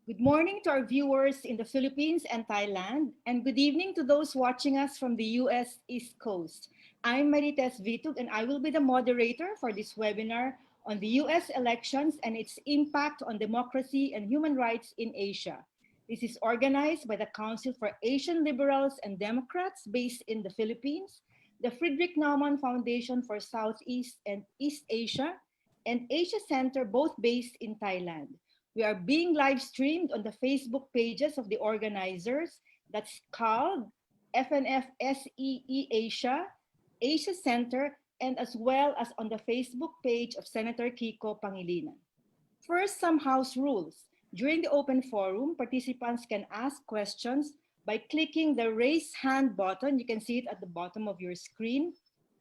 Good morning to our viewers in the Philippines and Thailand, and good evening to those watching us from the US East Coast. I'm Marites Vitug, and I will be the moderator for this webinar on the US elections and its impact on democracy and human rights in Asia. This is organized by the Council for Asian Liberals and Democrats based in the Philippines, the Friedrich Naumann Foundation for Southeast and East Asia, and Asia Center, both based in Thailand. We are being live streamed on the Facebook pages of the organizers. That's called FNFSEE Asia, Asia Center, and as well as on the Facebook page of Senator Kiko Pangilinan. First, some house rules. During the open forum, participants can ask questions by clicking the raise hand button. You can see it at the bottom of your screen,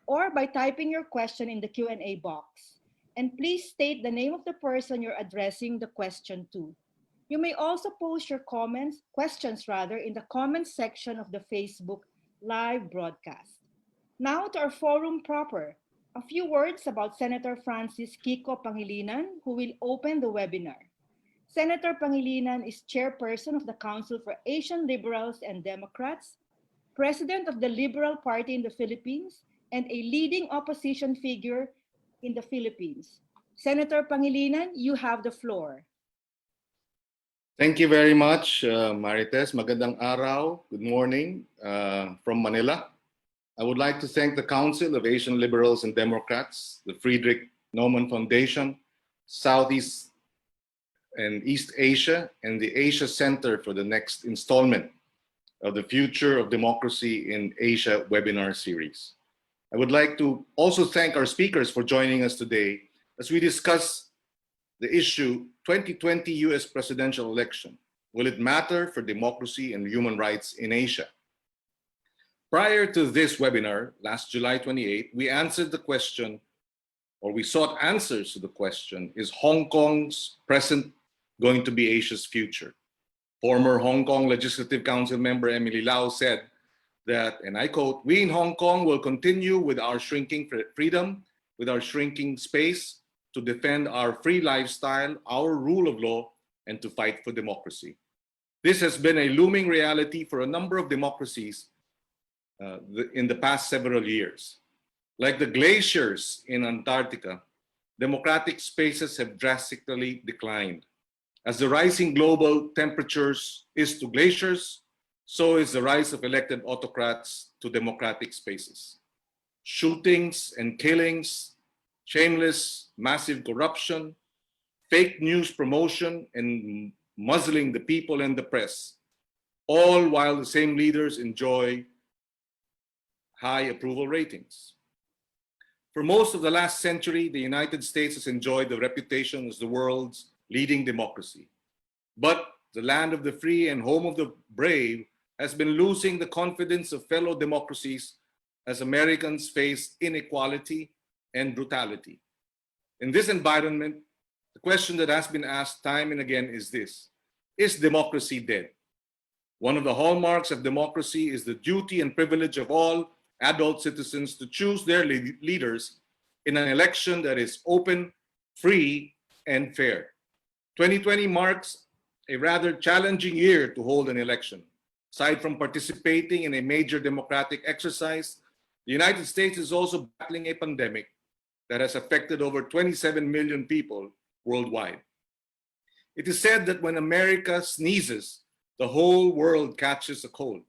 or by typing your question in the Q&A box. And please state the name of the person you're addressing the question to. You may also post your questions in the comments section of the Facebook live broadcast. Now to our forum proper. A few words about Senator Francis Kiko Pangilinan, who will open the webinar. Senator Pangilinan is chairperson of the Council for Asian Liberals and Democrats, president of the Liberal Party in the Philippines, and a leading opposition figure in the Philippines. Senator Pangilinan, you have the floor. Thank you very much, Marites. Magandang araw. Good morning from Manila. I would like to thank the Council of Asian Liberals and Democrats, the Friedrich Naumann Foundation, Southeast and East Asia, and the Asia Center for the next installment of the Future of Democracy in Asia webinar series. I would like to also thank our speakers for joining us today as we discuss the issue 2020 US presidential election. Will it matter for democracy and human rights in Asia? Prior to this webinar, last July 28, we answered the question, or we sought answers to the question, is Hong Kong's present going to be Asia's future? Former Hong Kong Legislative Council member Emily Lau said that, and I quote, "We in Hong Kong will continue with our shrinking freedom, with our shrinking space, to defend our free lifestyle, our rule of law, and to fight for democracy." This has been a looming reality for a number of democracies in the past several years. Like the glaciers in Antarctica, democratic spaces have drastically declined. As the rising global temperatures is to glaciers, so is the rise of elected autocrats to democratic spaces. Shootings and killings, shameless, massive corruption, fake news promotion, and muzzling the people and the press, all while the same leaders enjoy high approval ratings. For most of the last century, the United States has enjoyed the reputation as the world's leading democracy. But the land of the free and home of the brave has been losing the confidence of fellow democracies as Americans face inequality and brutality. In this environment, the question that has been asked time and again is this: is democracy dead? One of the hallmarks of democracy is the duty and privilege of all adult citizens to choose their leaders in an election that is open, free, and fair. 2020 marks a rather challenging year to hold an election. Aside from participating in a major democratic exercise, the United States is also battling a pandemic that has affected over 27 million people worldwide. It is said that when America sneezes, the whole world catches a cold.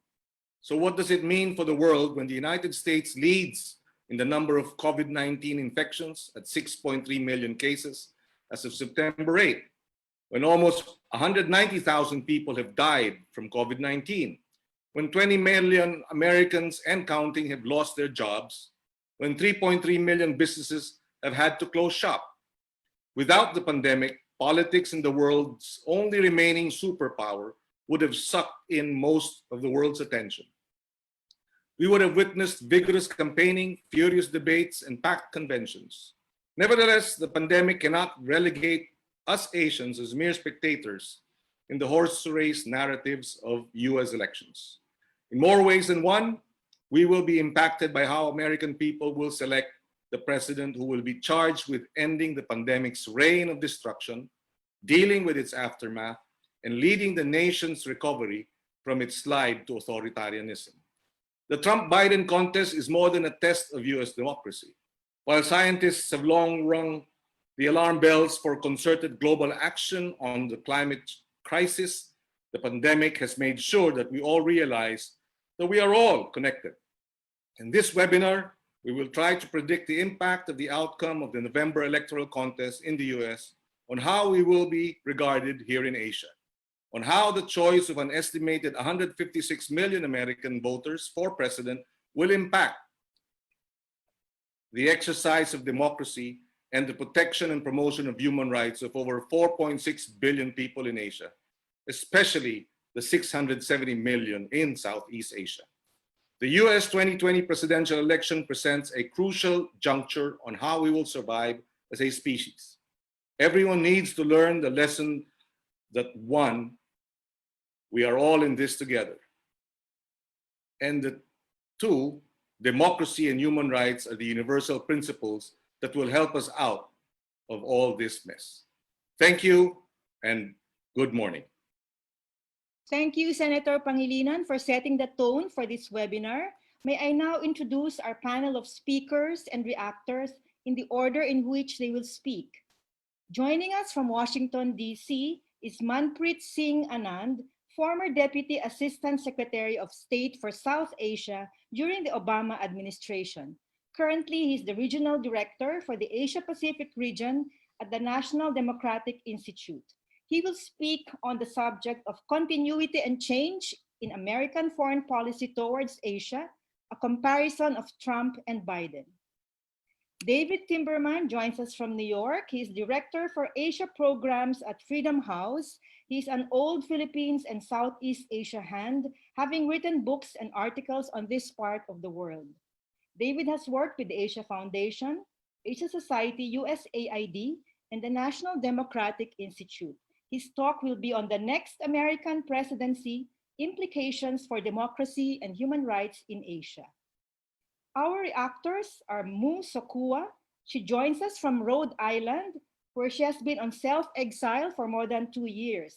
So what does it mean for the world when the United States leads in the number of COVID-19 infections at 6.3 million cases as of September 8, when almost 190,000 people have died from COVID-19, when 20 million Americans and counting have lost their jobs, when 3.3 million businesses have had to close shop? Without the pandemic, politics in the world's only remaining superpower would have sucked in most of the world's attention. We would have witnessed vigorous campaigning, furious debates, and packed conventions. Nevertheless, the pandemic cannot relegate us Asians as mere spectators in the horse race narratives of US elections. In more ways than one, we will be impacted by how American people will select the president who will be charged with ending the pandemic's reign of destruction, dealing with its aftermath, and leading the nation's recovery from its slide to authoritarianism. The Trump-Biden contest is more than a test of US democracy. While scientists have long rung the alarm bells for concerted global action on the climate crisis, the pandemic has made sure that we all realize that we are all connected. In this webinar, we will try to predict the impact of the outcome of the November electoral contest in the US on how we will be regarded here in Asia, on how the choice of an estimated 156 million American voters for president will impact the exercise of democracy and the protection and promotion of human rights of over 4.6 billion people in Asia, especially the 670 million in Southeast Asia. The US 2020 presidential election presents a crucial juncture on how we will survive as a species. Everyone needs to learn the lesson that one, we are all in this together. And that two, democracy and human rights are the universal principles that will help us out of all this mess. Thank you and good morning. Thank you, Senator Pangilinan, for setting the tone for this webinar. May I now introduce our panel of speakers and reactors in the order in which they will speak. Joining us from Washington, D.C. is Manpreet Singh Anand, former Deputy Assistant Secretary of State for South Asia during the Obama administration. Currently, he is the Regional Director for the Asia-Pacific region at the National Democratic Institute. He will speak on the subject of continuity and change in American foreign policy towards Asia, a comparison of Trump and Biden. David Timberman joins us from New York. He is Director for Asia Programs at Freedom House. He's an old Philippines and Southeast Asia hand, having written books and articles on this part of the world. David has worked with the Asia Foundation, Asia Society, USAID, and the National Democratic Institute. His talk will be on the next American presidency, implications for democracy and human rights in Asia. Our reactors are Mu Sokua. She joins us from Rhode Island, where she has been on self-exile for more than 2 years.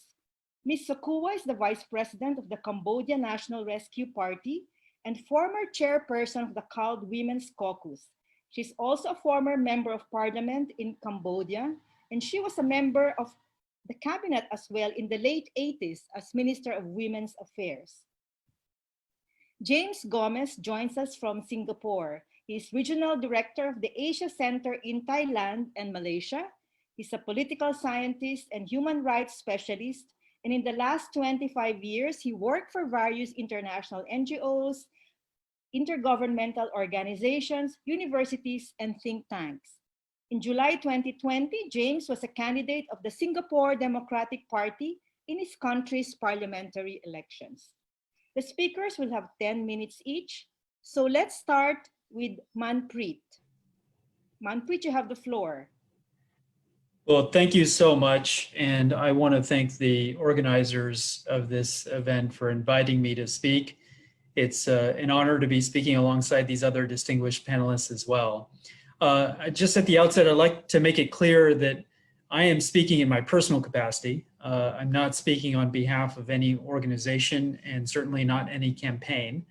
Ms. Sokua is the Vice President of the Cambodia National Rescue Party and former chairperson of the CALD Women's Caucus. She's also a former member of parliament in Cambodia, and she was a member of the cabinet as well in the late 80s as Minister of Women's Affairs. James Gomez joins us from Singapore. He's Regional Director of the Asia Center in Thailand and Malaysia. He's a political scientist and human rights specialist. And in the last 25 years, he worked for various international NGOs, intergovernmental organizations, universities, and think tanks. In July 2020, James was a candidate of the Singapore Democratic Party in his country's parliamentary elections. The speakers will have 10 minutes each. So let's start with Manpreet. Manpreet, you have the floor. Well, thank you so much. And I want to thank the organizers of this event for inviting me to speak. It's an honor to be speaking alongside these other distinguished panelists as well. Just at the outset, I'd like to make it clear that I am speaking in my personal capacity. I'm not speaking on behalf of any organization and certainly not any campaign.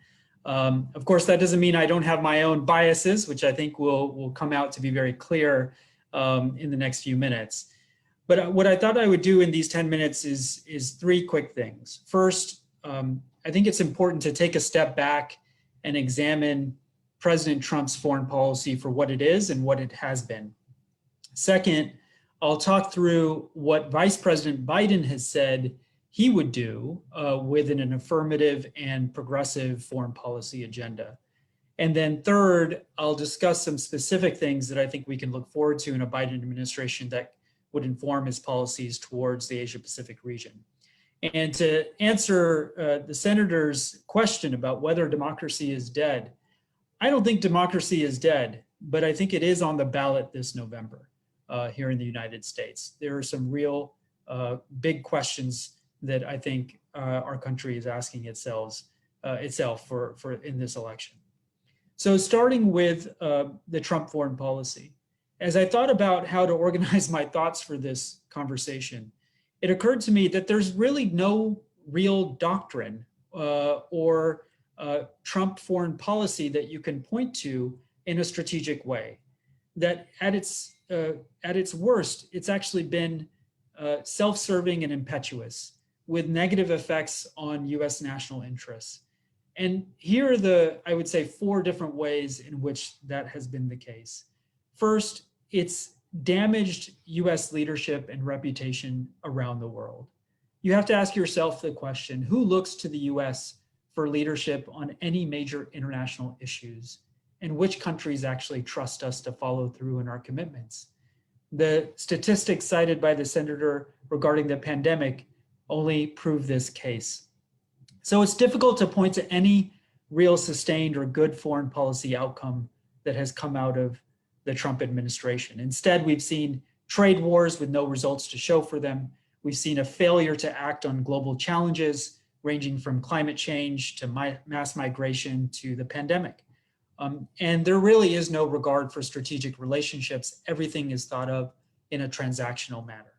Of course, that doesn't mean I don't have my own biases, which I think will come out to be very clear in the next few minutes. But what I thought I would do in these 10 minutes is three quick things. First, I think it's important to take a step back and examine President Trump's foreign policy for what it is and what it has been. Second, I'll talk through what Vice President Biden has said he would do within an affirmative and progressive foreign policy agenda. And then third, I'll discuss some specific things that I think we can look forward to in a Biden administration that would inform his policies towards the Asia-Pacific region. And to answer the senator's question about whether democracy is dead, I don't think democracy is dead, but I think it is on the ballot this November here in the United States. There are some real big questions that I think our country is asking itself for in this election. So starting with the Trump foreign policy, as I thought about how to organize my thoughts for this conversation, it occurred to me that there's really no real doctrine or Trump foreign policy that you can point to in a strategic way. That at its worst, it's actually been self-serving and impetuous, with negative effects on US national interests. And here are I would say, 4 different ways in which that has been the case. First, it's damaged US leadership and reputation around the world. You have to ask yourself the question, who looks to the US for leadership on any major international issues? And which countries actually trust us to follow through on our commitments? The statistics cited by the senator regarding the pandemic only prove this case. So it's difficult to point to any real sustained or good foreign policy outcome that has come out of the Trump administration. Instead, we've seen trade wars with no results to show for them. We've seen a failure to act on global challenges, ranging from climate change to mass migration to the pandemic. And there really is no regard for strategic relationships. Everything is thought of in a transactional manner.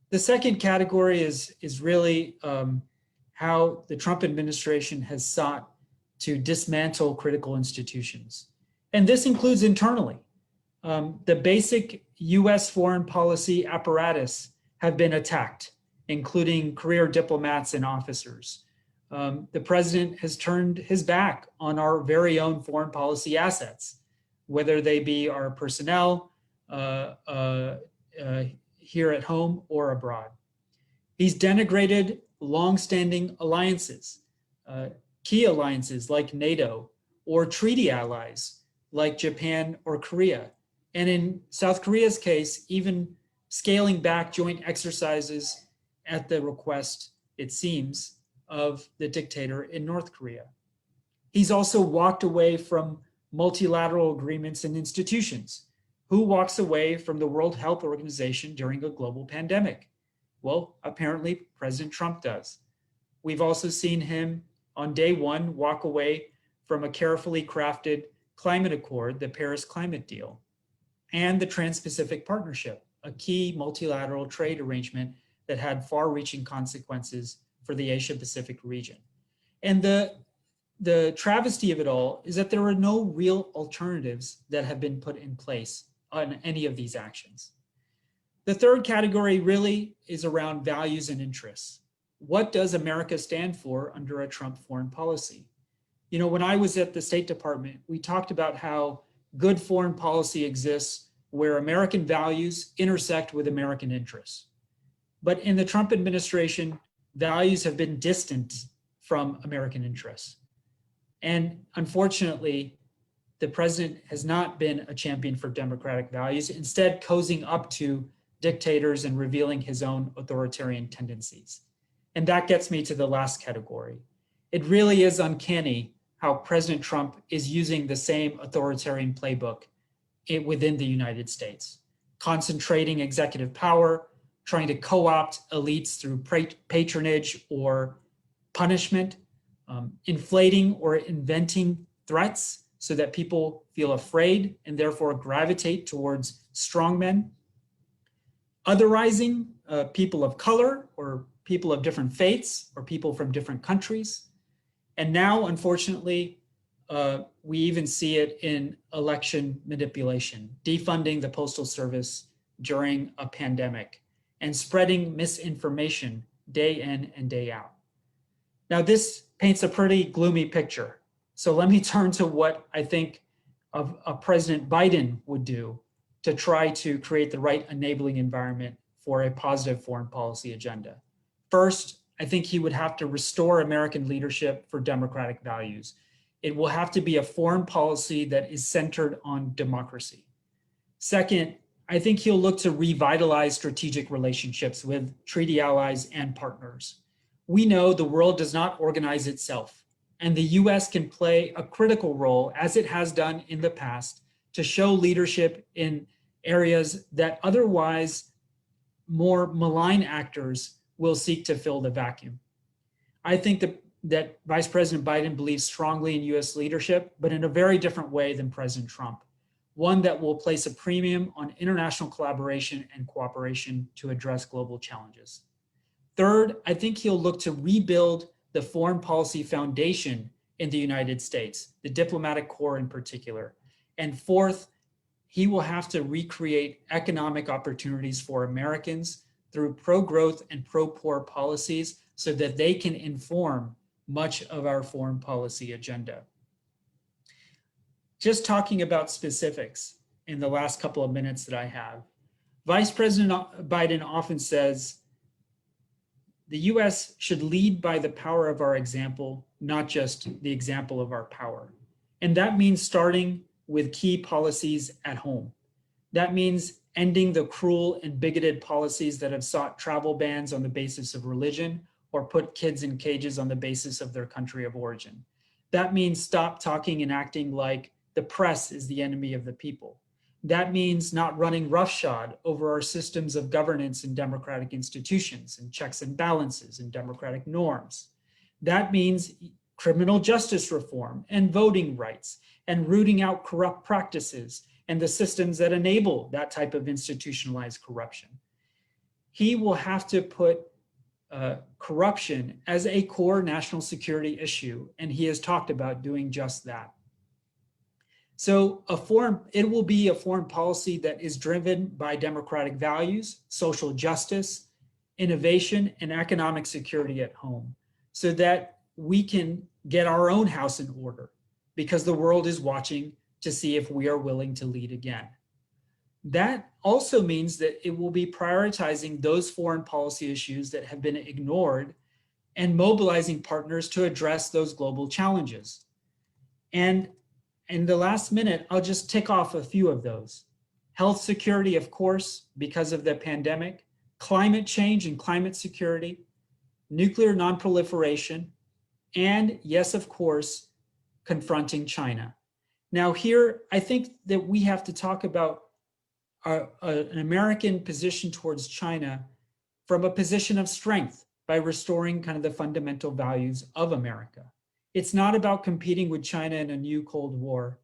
The second category is really how the Trump administration has sought to dismantle critical institutions. And this includes internally. The basic US foreign policy apparatus have been attacked, including career diplomats and officers. The president has turned his back on our very own foreign policy assets, whether they be our personnel here at home or abroad. He's denigrated longstanding alliances, key alliances like NATO, or treaty allies like Japan or Korea. And in South Korea's case, even scaling back joint exercises at the request, it seems, of the dictator in North Korea. He's also walked away from multilateral agreements and institutions. Who walks away from the World Health Organization during a global pandemic? Well, apparently President Trump does. We've also seen him on day one walk away from a carefully crafted climate accord, the Paris Climate Deal, and the Trans-Pacific Partnership, a key multilateral trade arrangement that had far-reaching consequences for the Asia-Pacific region. And the travesty of it all is that there are no real alternatives that have been put in place on any of these actions. The third category really is around values and interests. What does America stand for under a Trump foreign policy? You know, when I was at the State Department, we talked about how good foreign policy exists where American values intersect with American interests. But in the Trump administration, values have been distant from American interests. And unfortunately, the president has not been a champion for democratic values, instead cozying up to dictators and revealing his own authoritarian tendencies. And that gets me to the last category. It really is uncanny how President Trump is using the same authoritarian playbook within the United States, concentrating executive power, trying to co-opt elites through patronage or punishment, inflating or inventing threats so that people feel afraid and therefore gravitate towards strongmen, otherizing people of color or people of different faiths or people from different countries. And now, unfortunately, we even see it in election manipulation, defunding the Postal Service during a pandemic and spreading misinformation day in and day out. Now, this paints a pretty gloomy picture. So let me turn to what I think of President Biden would do to try to create the right enabling environment for a positive foreign policy agenda. First, I think he would have to restore American leadership for democratic values. It will have to be a foreign policy that is centered on democracy. Second, I think he'll look to revitalize strategic relationships with treaty allies and partners. We know the world does not organize itself, and the US can play a critical role, as it has done in the past, to show leadership in areas that otherwise more malign actors will seek to fill the vacuum. I think that Vice President Biden believes strongly in US leadership, but in a very different way than President Trump. one that will place a premium on international collaboration and cooperation to address global challenges. Third, I think he'll look to rebuild the foreign policy foundation in the United States, the diplomatic corps in particular. And fourth, he will have to recreate economic opportunities for Americans through pro-growth and pro-poor policies so that they can inform much of our foreign policy agenda. Just talking about specifics in the last couple of minutes that I have, Vice President Biden often says, the US should lead by the power of our example, not just the example of our power. And that means starting with key policies at home. That means ending the cruel and bigoted policies that have sought travel bans on the basis of religion or put kids in cages on the basis of their country of origin. That means stop talking and acting like the press is the enemy of the people. That means not running roughshod over our systems of governance and democratic institutions and checks and balances and democratic norms. That means criminal justice reform and voting rights and rooting out corrupt practices and the systems that enable that type of institutionalized corruption. He will have to put corruption as a core national security issue, and he has talked about doing just that. So it will be a foreign policy that is driven by democratic values, social justice, innovation, and economic security at home, so that we can get our own house in order, because the world is watching to see if we are willing to lead again. That also means that it will be prioritizing those foreign policy issues that have been ignored and mobilizing partners to address those global challenges. And in the last minute, I'll just tick off a few of those. Health security, of course, because of the pandemic, climate change and climate security, nuclear nonproliferation, and yes, of course, confronting China. Now here, I think that we have to talk about an American position towards China from a position of strength by restoring kind of the fundamental values of America. It's not about competing with China in a new Cold War.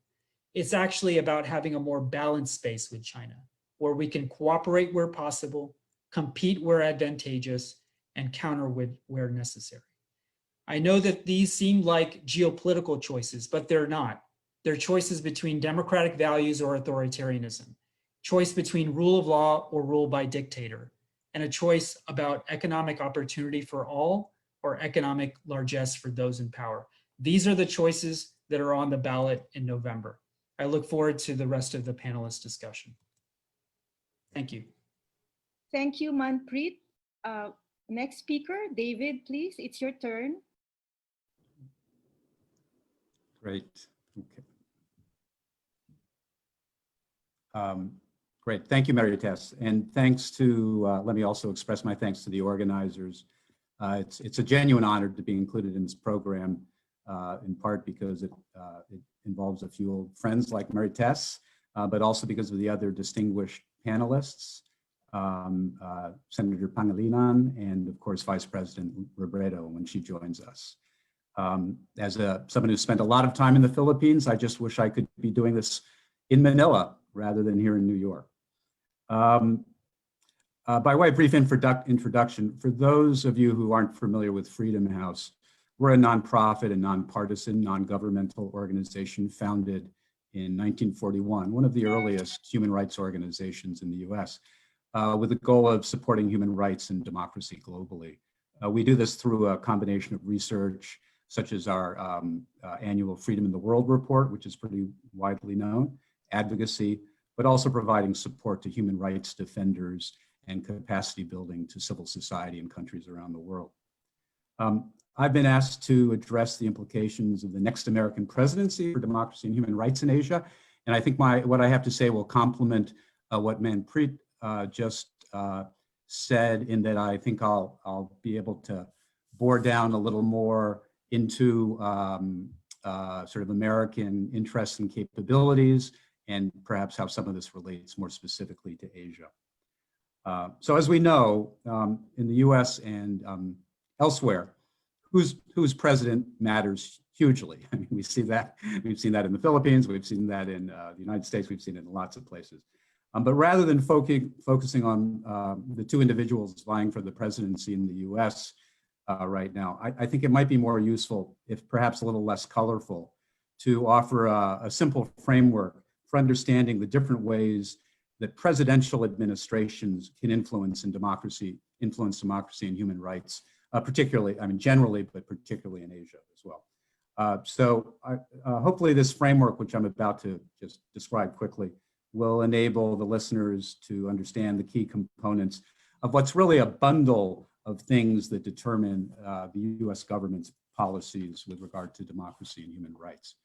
It's actually about having a more balanced space with China, where we can cooperate where possible, compete where advantageous, and counter where necessary. I know that these seem like geopolitical choices, but they're not. They're choices between democratic values or authoritarianism, choice between rule of law or rule by dictator, and a choice about economic opportunity for all or economic largesse for those in power. These are the choices that are on the ballot in November. I look forward to the rest of the panelist discussion. Thank you. Thank you, Manpreet. Next speaker, David, please, it's your turn. Great, okay. Great, thank you, Mary-Tess. And thanks to, let me also express my thanks to the organizers. It's a genuine honor to be included in this program, in part because it involves a few old friends like Mary-Tess, but also because of the other distinguished panelists, Senator Pangilinan, and of course, Vice President Robredo when she joins us. As someone who spent a lot of time in the Philippines, I just wish I could be doing this in Manila rather than here in New York. By way of brief introduction, for those of you who aren't familiar with Freedom House, we're a nonprofit and nonpartisan, non-governmental organization founded in 1941, one of the earliest human rights organizations in the US, with the goal of supporting human rights and democracy globally. We do this through a combination of research, such as our annual Freedom in the World report, which is pretty widely known, advocacy, but also providing support to human rights defenders and capacity building to civil society in countries around the world. I've been asked to address the implications of the next American presidency for democracy and human rights in Asia. And I think what I have to say will complement what Manpreet just said, in that I think I'll be able to bore down a little more into sort of American interests and capabilities, and perhaps how some of this relates more specifically to Asia. So as we know, in the US and elsewhere, who's president matters hugely. I mean, we've seen that in the Philippines, we've seen that in the United States, we've seen it in lots of places. But rather than focusing on the two individuals vying for the presidency in the US right now, I think it might be more useful, if perhaps a little less colorful, to offer a simple framework for understanding the different ways that presidential administrations can influence democracy and human rights, particularly, I mean, generally, but particularly in Asia as well. So hopefully this framework, which I'm about to just describe quickly, will enable the listeners to understand the key components of what's really a bundle of things that determine the US government's policies with regard to democracy and human rights.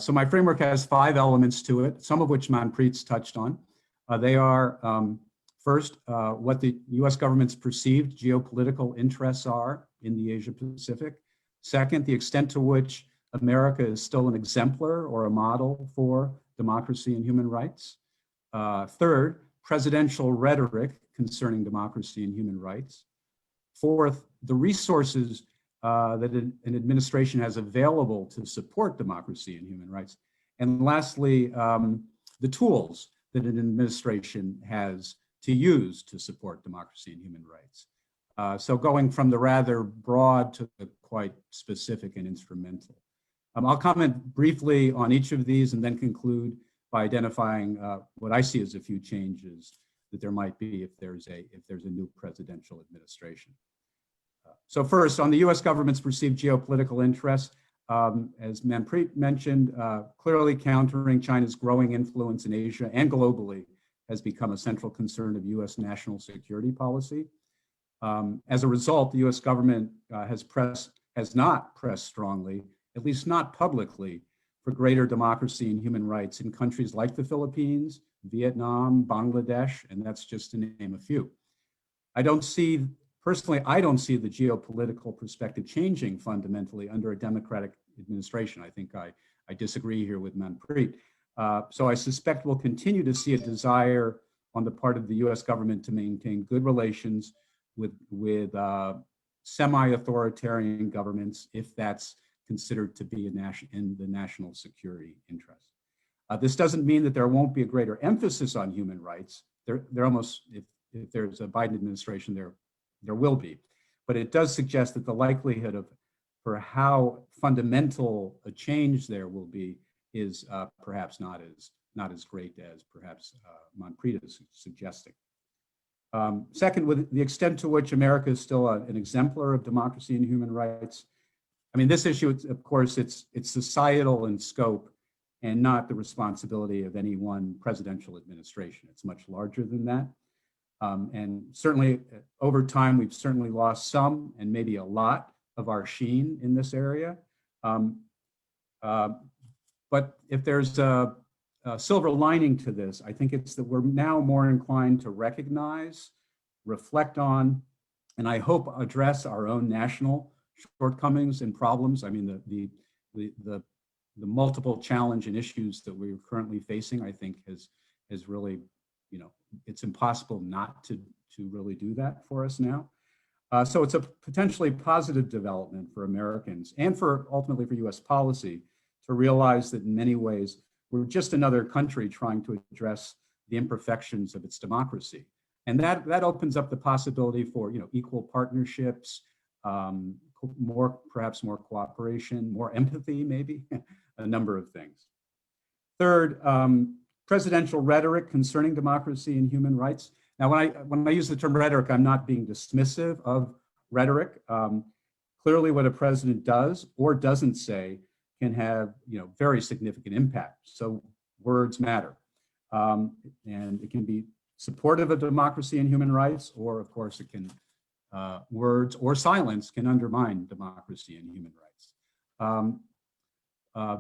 So my framework has 5 elements to it, some of which Manpreet's touched on. They are, first, what the US government's perceived geopolitical interests are in the Asia Pacific. Second, the extent to which America is still an exemplar or a model for democracy and human rights. Third, presidential rhetoric concerning democracy and human rights. Fourth, the resources that an administration has available to support democracy and human rights. And lastly, the tools that an administration has to use to support democracy and human rights. So going from the rather broad to the quite specific and instrumental. I'll comment briefly on each of these and then conclude by identifying what I see as a few changes that there might be if there's a new presidential administration. So first, on the US government's perceived geopolitical interests, as Manpreet mentioned, clearly countering China's growing influence in Asia and globally has become a central concern of US national security policy. As a result, the US government has not pressed strongly, at least not publicly, for greater democracy and human rights in countries like the Philippines, Vietnam, Bangladesh, and that's just to name a few. Personally, I don't see the geopolitical perspective changing fundamentally under a democratic administration. I think I disagree here with Manpreet. So I suspect we'll continue to see a desire on the part of the US government to maintain good relations with semi-authoritarian governments if that's considered to be in the national security interest. This doesn't mean that there won't be a greater emphasis on human rights. There almost, if there's a Biden administration, there will be, but it does suggest that the likelihood for how fundamental a change there will be is perhaps not as great as perhaps Manpreet is suggesting. Second, with the extent to which America is still an exemplar of democracy and human rights, I mean, this issue, of course, it's societal in scope and not the responsibility of any one presidential administration. It's much larger than that. And certainly over time, we've certainly lost some and maybe a lot of our sheen in this area. But if there's a silver lining to this, I think it's that we're now more inclined to recognize, reflect on, and I hope address our own national shortcomings and problems. I mean, the multiple challenge and issues that we're currently facing, I think has really, it's impossible not to really do that for us now. So it's a potentially positive development for Americans and ultimately for US policy to realize that in many ways, we're just another country trying to address the imperfections of its democracy. And that opens up the possibility for equal partnerships, perhaps more cooperation, more empathy, maybe, a number of things. Third, presidential rhetoric concerning democracy and human rights. Now, when I use the term rhetoric, I'm not being dismissive of rhetoric. Clearly, what a president does or doesn't say can have very significant impact. So words matter, and it can be supportive of democracy and human rights, or of course, it can words or silence can undermine democracy and human rights.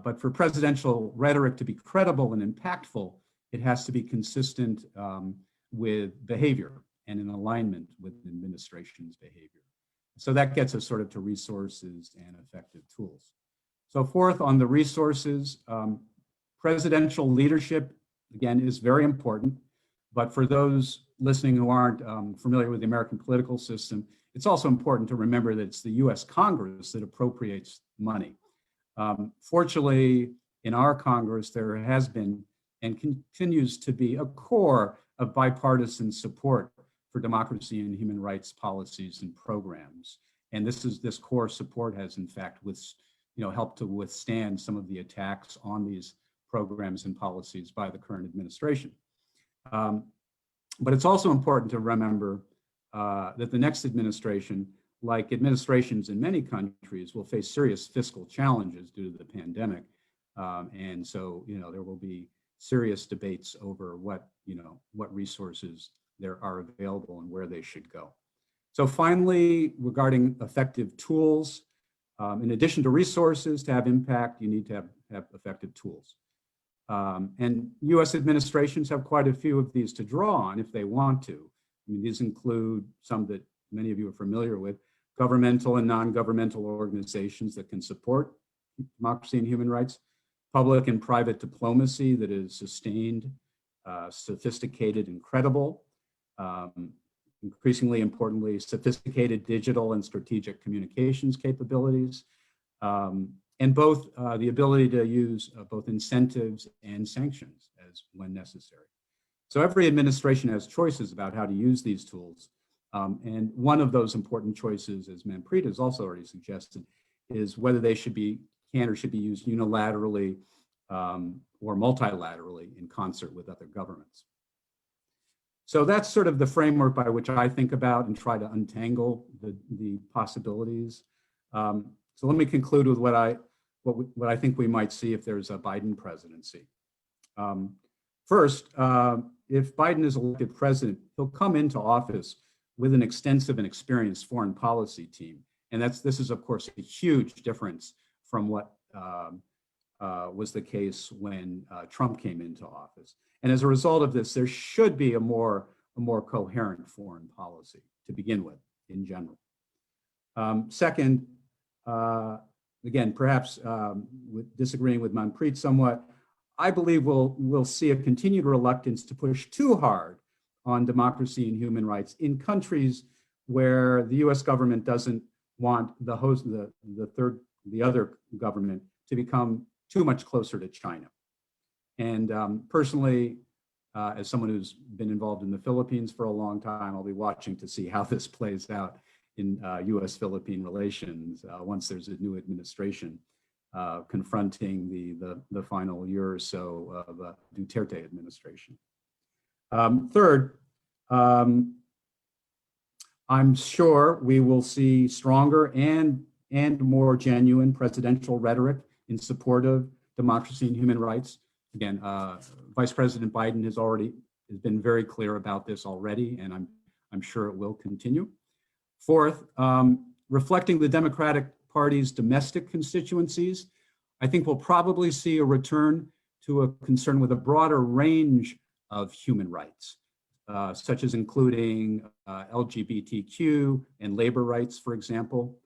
But for presidential rhetoric to be credible and impactful, it has to be consistent with behavior and in alignment with the administration's behavior. So that gets us sort of to resources and effective tools. So fourth, on the resources, presidential leadership, again, is very important. But for those listening who aren't familiar with the American political system, it's also important to remember that it's the US Congress that appropriates money. Fortunately, in our Congress, there has been and continues to be a core of bipartisan support for democracy and human rights policies and programs. And this core support has, in fact, helped to withstand some of the attacks on these programs and policies by the current administration. But it's also important to remember that the next administration, like administrations in many countries, will face serious fiscal challenges due to the pandemic. And so, there will be serious debates over what resources there are available and where they should go. So finally, regarding effective tools, in addition to resources to have impact, you need to have effective tools. And US administrations have quite a few of these to draw on if they want to. I mean, these include some that many of you are familiar with: governmental and non-governmental organizations that can support democracy and human rights, public and private diplomacy that is sustained, sophisticated and credible, increasingly importantly, sophisticated digital and strategic communications capabilities, and both the ability to use both incentives and sanctions as when necessary. So every administration has choices about how to use these tools. And one of those important choices, as Manpreet has also already suggested, is whether they can or should be used unilaterally or multilaterally in concert with other governments. So that's sort of the framework by which I think about and try to untangle the possibilities. So let me conclude with what I think we might see if there's a Biden presidency. First, if Biden is elected president, he'll come into office with an extensive and experienced foreign policy team. And this is, of course, a huge difference from what was the case when Trump came into office. And as a result of this, there should be a more coherent foreign policy to begin with, in general. Second, again, perhaps disagreeing with Manpreet somewhat, I believe we'll see a continued reluctance to push too hard on democracy and human rights in countries where the U.S. government doesn't want the other government to become too much closer to China. And personally, as someone who's been involved in the Philippines for a long time, I'll be watching to see how this plays out in U.S.-Philippine relations once there's a new administration confronting the final year or so of Duterte administration. Third, I'm sure we will see stronger and more genuine presidential rhetoric in support of democracy and human rights. Again, Vice President Biden has been very clear about this already, and I'm sure it will continue. Fourth, reflecting the Democratic Party's domestic constituencies, I think we'll probably see a return to a concern with a broader range of human rights, such as including LGBTQ and labor rights, for example.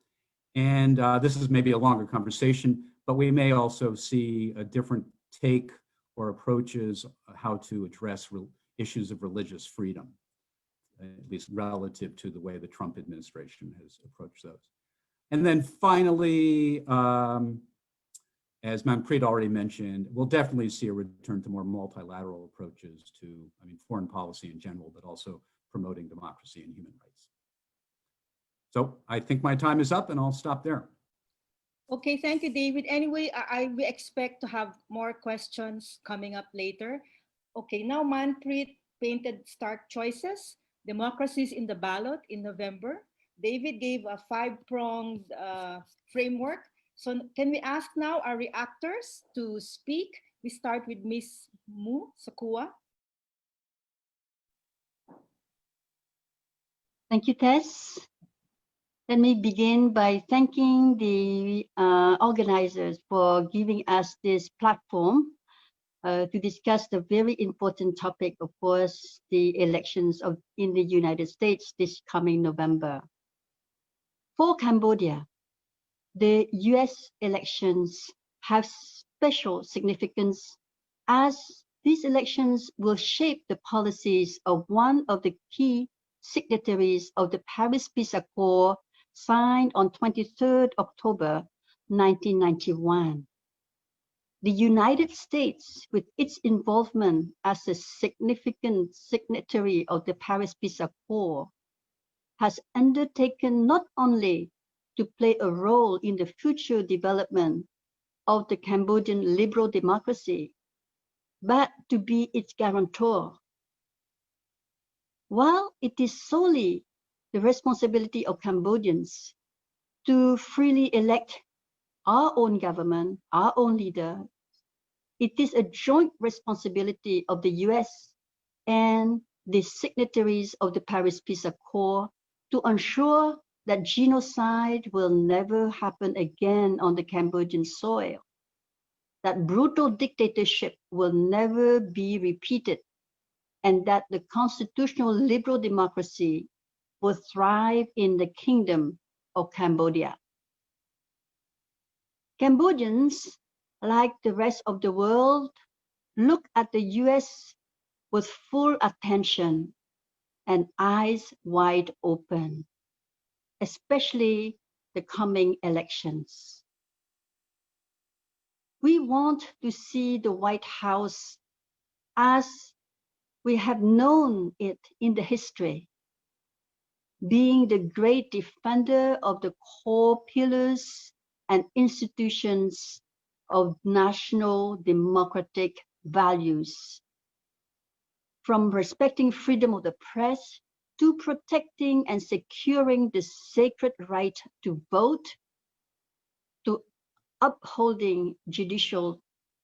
And this is maybe a longer conversation, but we may also see a different take or approaches how to address issues of religious freedom, at least relative to the way the Trump administration has approached those. And then finally, as Manpreet already mentioned, we'll definitely see a return to more multilateral approaches to, foreign policy in general, but also promoting democracy and human rights. So I think my time is up and I'll stop there. Okay, thank you, David. Anyway, I expect to have more questions coming up later. Okay, now Manpreet painted stark choices, democracies in the ballot in November. David gave a 5-pronged framework. So can we ask now our reactors to speak? We start with Ms. Mu Sakua. Thank you, Tess. Let me begin by thanking the organizers for giving us this platform to discuss the very important topic, of course, the elections in the United States this coming November. For Cambodia, the US elections have special significance as these elections will shape the policies of one of the key signatories of the Paris Peace Accord signed on 23rd October 1991. The United States, with its involvement as a significant signatory of the Paris Peace Accord, has undertaken not only to play a role in the future development of the Cambodian liberal democracy, but to be its guarantor. While it is solely the responsibility of Cambodians to freely elect our own government, our own leader, it is a joint responsibility of the US and the signatories of the Paris Peace Accord to ensure that genocide will never happen again on the Cambodian soil, that brutal dictatorship will never be repeated, and that the constitutional liberal democracy will thrive in the Kingdom of Cambodia. Cambodians, like the rest of the world, look at the US with full attention and eyes wide open, especially the coming elections. We want to see the White House as we have known it in the history, being the great defender of the core pillars and institutions of national democratic values, from respecting freedom of the press to protecting and securing the sacred right to vote, to upholding judicial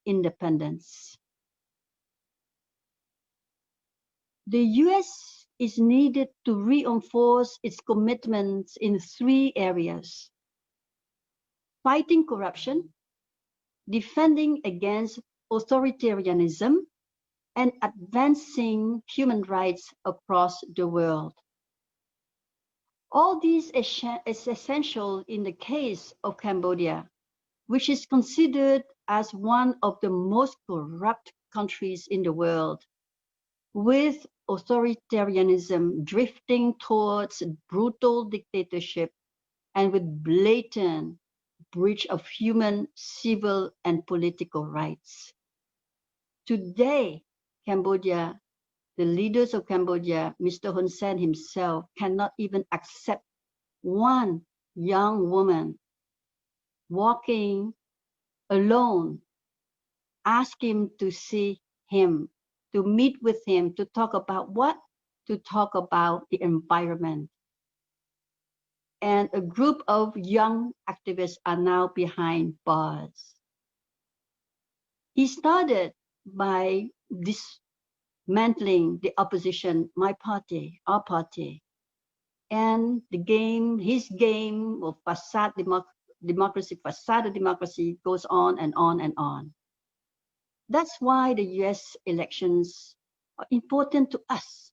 independence. The US is needed to reinforce its commitments in 3 areas: fighting corruption, defending against authoritarianism, and advancing human rights across the world. All these is essential in the case of Cambodia, which is considered as one of the most corrupt countries in the world, with authoritarianism drifting towards brutal dictatorship and with blatant breach of human, civil, and political rights. Today, Cambodia, the leaders of Cambodia, Mr. Hun Sen himself, cannot even accept one young woman walking alone, ask him to see him, to meet with him, to talk about what? To talk about the environment. And a group of young activists are now behind bars. He started by dismantling the opposition, my party, our party, and his game of facade democracy goes on and on and on. That's why the US elections are important to us.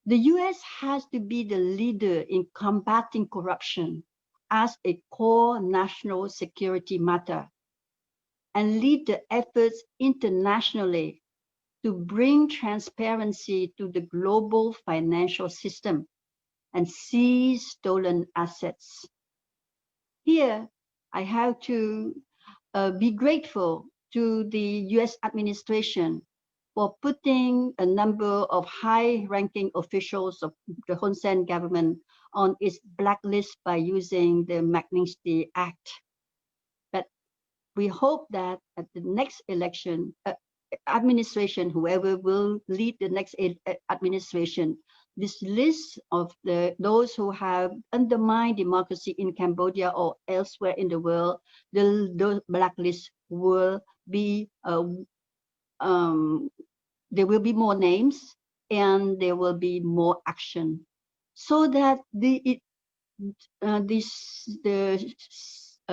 The US has to be the leader in combating corruption as a core national security matter and lead the efforts internationally to bring transparency to the global financial system and seize stolen assets. Here, I have to be grateful to the US administration for putting a number of high-ranking officials of the Hun Sen government on its blacklist by using the Magnitsky Act. But we hope that at the next election, administration, whoever will lead the next administration, this list of those who have undermined democracy in Cambodia or elsewhere in the world, the blacklist will be there will be more names and there will be more action, so that the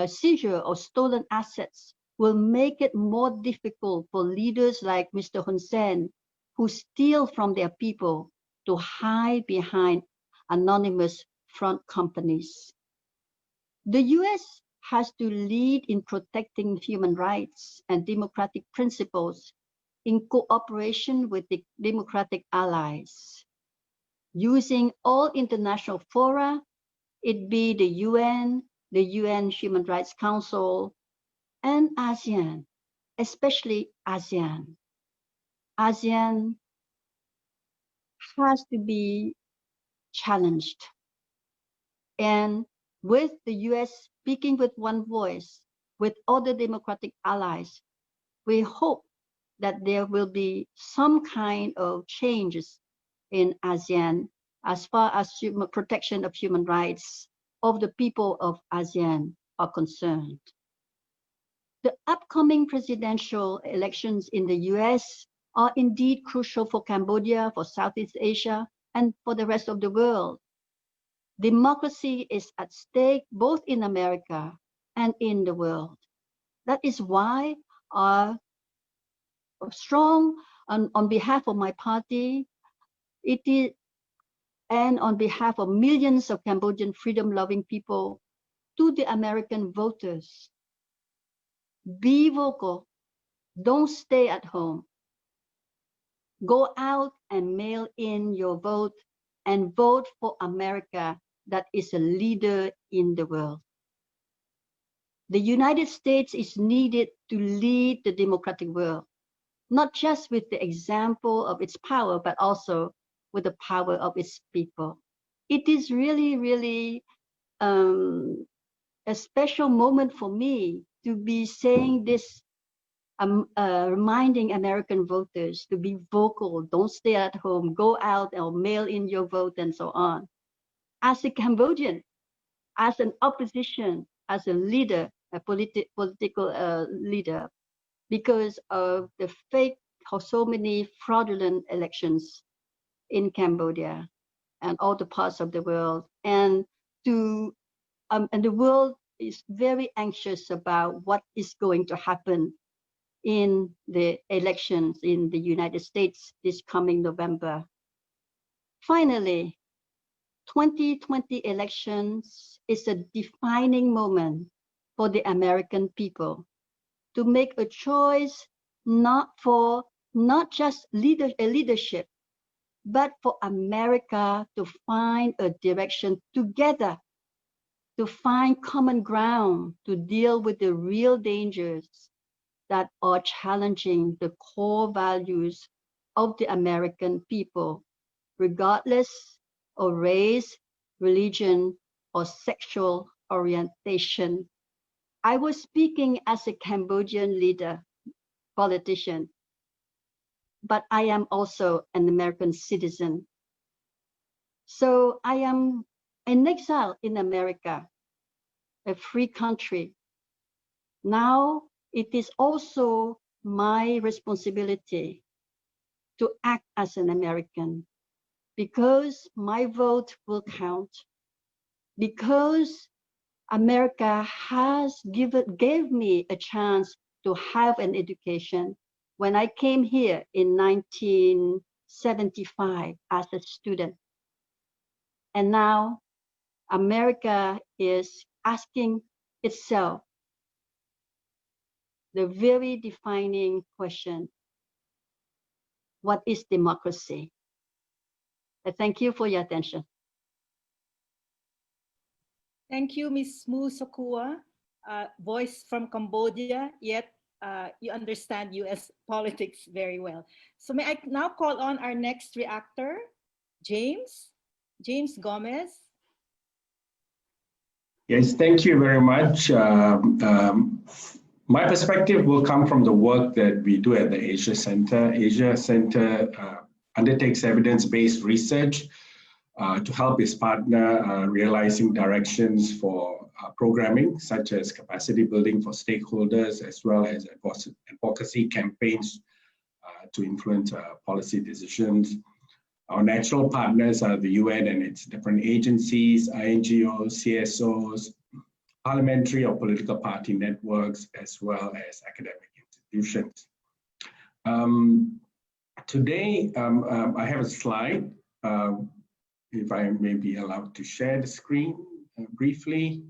seizure of stolen assets will make it more difficult for leaders like Mr. Hun Sen, who steal from their people, to hide behind anonymous front companies. The US has to lead in protecting human rights and democratic principles in cooperation with the democratic allies, using all international fora, it be the UN, the UN Human Rights Council, and ASEAN, especially ASEAN. ASEAN has to be challenged. And with the US speaking with one voice, with other democratic allies, we hope that there will be some kind of changes in ASEAN as far as protection of human rights of the people of ASEAN are concerned. The upcoming presidential elections in the US are indeed crucial for Cambodia, for Southeast Asia, and for the rest of the world. Democracy is at stake both in America and in the world. That is why our strong, on behalf of my party, it is, and on behalf of millions of Cambodian freedom-loving people, to the American voters, be vocal, don't stay at home. Go out and mail in your vote and vote for America that is a leader in the world. The United States is needed to lead the democratic world, not just with the example of its power, but also with the power of its people. It is really, really a special moment for me to be saying this, reminding American voters to be vocal, don't stay at home, go out or mail in your vote and so on. As a Cambodian, as an opposition, as a leader, a political leader, because of the fake or so many fraudulent elections in Cambodia and all the parts of the world, and the world is very anxious about what is going to happen in the elections in the United States this coming November. Finally, 2020 elections is a defining moment for the American people to make a choice not just leadership, but for America to find a direction together, to find common ground, to deal with the real dangers that are challenging the core values of the American people, regardless of race, religion, or sexual orientation. I was speaking as a Cambodian leader, politician, but I am also an American citizen. So I am an exile in America, a free country. Now it is also my responsibility to act as an American, because my vote will count, because America gave me a chance to have an education when I came here in 1975 as a student. And now America is asking itself the very defining question: what is democracy? I thank you for your attention. Thank you, Ms. Musokua, voice from Cambodia, yet you understand US politics very well. So may I now call on our next reactor, James Gomez. Yes, thank you very much. My perspective will come from the work that we do at the Asia Center. Asia Center undertakes evidence-based research to help its partner realizing directions for programming, such as capacity building for stakeholders, as well as advocacy campaigns to influence policy decisions. Our natural partners are the UN and its different agencies, INGOs, CSOs, parliamentary or political party networks, as well as academic institutions. Today, I have a slide. If I may be allowed to share the screen briefly.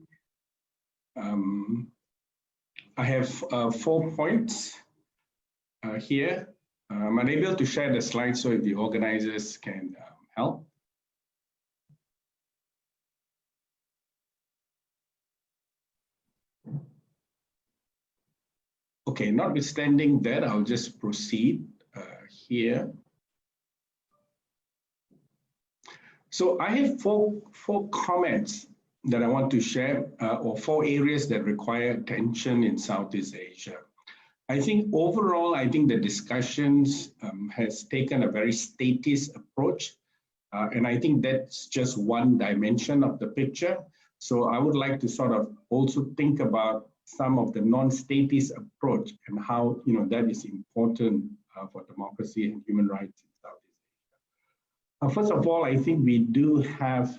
I have 4 points here. I'm unable to share the slide, so if the organizers can help. Okay, notwithstanding that, I'll just proceed here. So I have four comments that I want to share, or 4 areas that require attention in Southeast Asia. I think overall, I think the discussions has taken a very statist approach, and I think that's just one dimension of the picture. So I would like to sort of also think about some of the non-statist approach and how that is important for democracy and human rights in Southeast Asia. First of all, I think we do have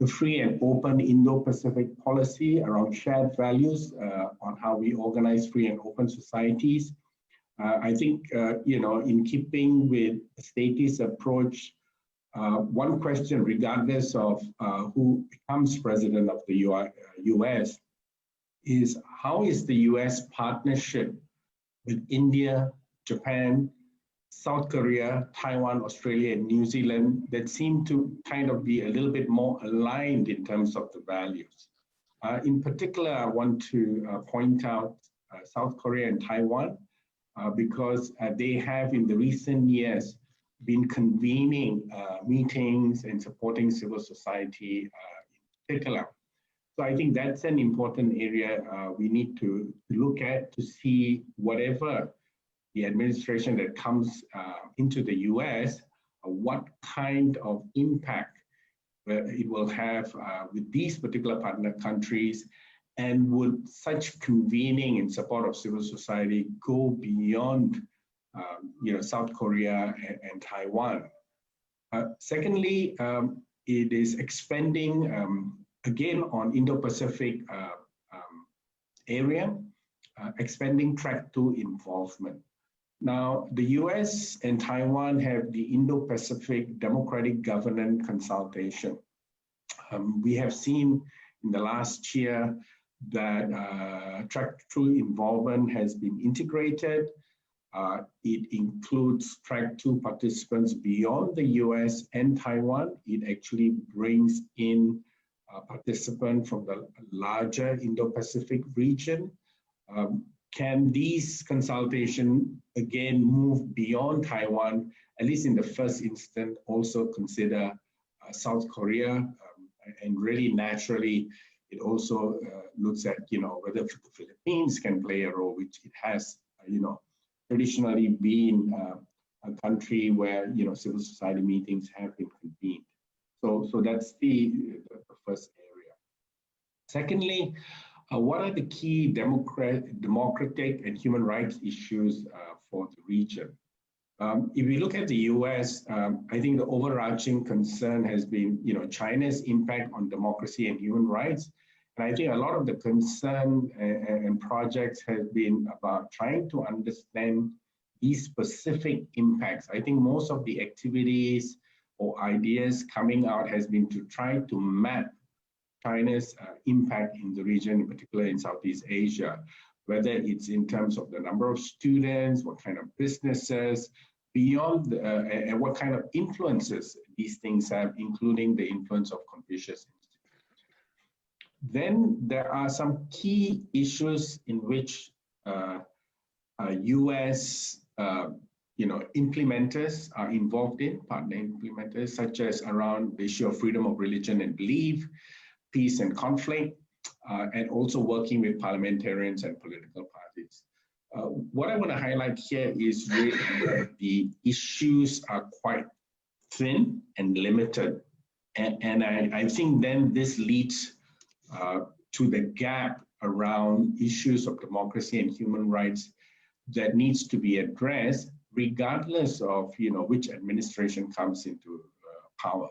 the free and open Indo-Pacific policy around shared values on how we organize free and open societies. I think, in keeping with the statist approach, one question, regardless of who becomes president of the US, is how is the US partnership with India, Japan, South Korea, Taiwan, Australia, and New Zealand that seem to kind of be a little bit more aligned in terms of the values. In particular, I want to point out South Korea and Taiwan because they have in the recent years been convening meetings and supporting civil society in particular. So I think that's an important area we need to look at to see whatever the administration that comes into the US, what kind of impact it will have with these particular partner countries, and would such convening in support of civil society go beyond South Korea and Taiwan. Secondly, it is expanding again on Indo-Pacific area, expanding track 2 involvement. Now, the US and Taiwan have the Indo-Pacific Democratic Governance Consultation. We have seen in the last year that track 2 involvement has been integrated. It includes track 2 participants beyond the US and Taiwan. It actually brings in participants from the larger Indo-Pacific region. Can these consultations again move beyond Taiwan, at least in the first instance, also consider South Korea? And really naturally, it also looks at whether the Philippines can play a role, which it has traditionally been a country where civil society meetings have been convened. So that's the first area. Secondly, what are the key democratic and human rights issues for the region? If we look at the US, I think the overarching concern has been China's impact on democracy and human rights. And I think a lot of the concern and projects have been about trying to understand these specific impacts. I think most of the activities or ideas coming out has been to try to map China's impact in the region, in particular in Southeast Asia, whether it's in terms of the number of students, what kind of businesses, beyond, and what kind of influences these things have, including the influence of Confucius Institute. Then there are some key issues in which US implementers are involved in, partner implementers, such as around the issue of freedom of religion and belief, peace and conflict, and also working with parliamentarians and political parties. What I want to highlight here is really that the issues are quite thin and limited. And I think then this leads to the gap around issues of democracy and human rights that needs to be addressed, regardless of which administration comes into power.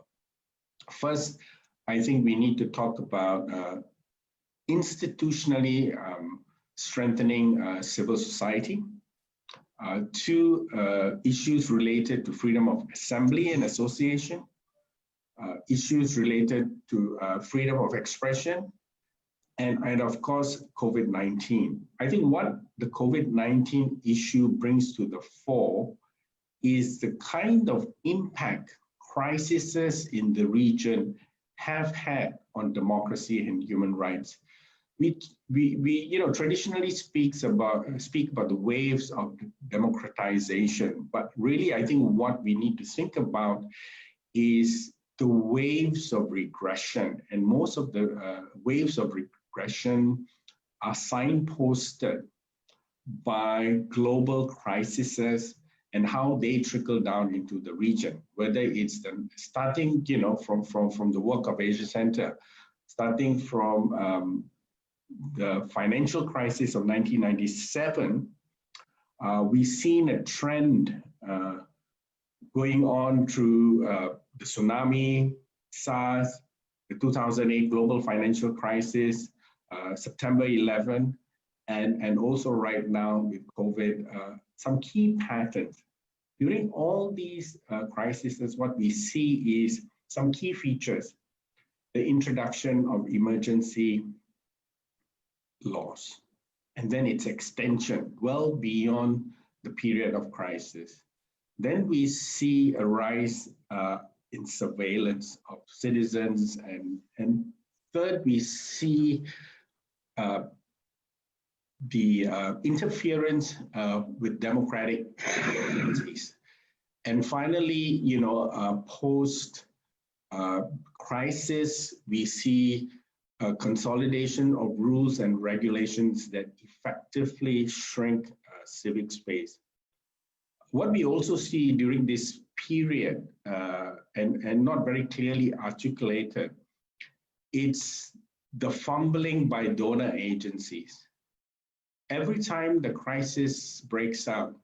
First, I think we need to talk about institutionally strengthening civil society. 2, issues related to freedom of assembly and association, issues related to freedom of expression, and of course, COVID-19. I think what the COVID-19 issue brings to the fore is the kind of impact crises in the region have had on democracy and human rights. we traditionally speak about the waves of democratization, but really I think what we need to think about is the waves of regression, and most of the waves of regression are signposted by global crises and how they trickle down into the region, whether it's starting from the work of Asia Center, starting from the financial crisis of 1997, we've seen a trend going on through the tsunami, SARS, the 2008 global financial crisis, September 11, and also right now with COVID, some key patterns. During all these crises, what we see is some key features: the introduction of emergency laws, and then its extension well beyond the period of crisis. Then we see a rise in surveillance of citizens, and third, we see the interference with democratic agencies. And finally, post crisis, we see a consolidation of rules and regulations that effectively shrink civic space. What we also see during this period, and not very clearly articulated, it's the fumbling by donor agencies. Every time the crisis breaks out,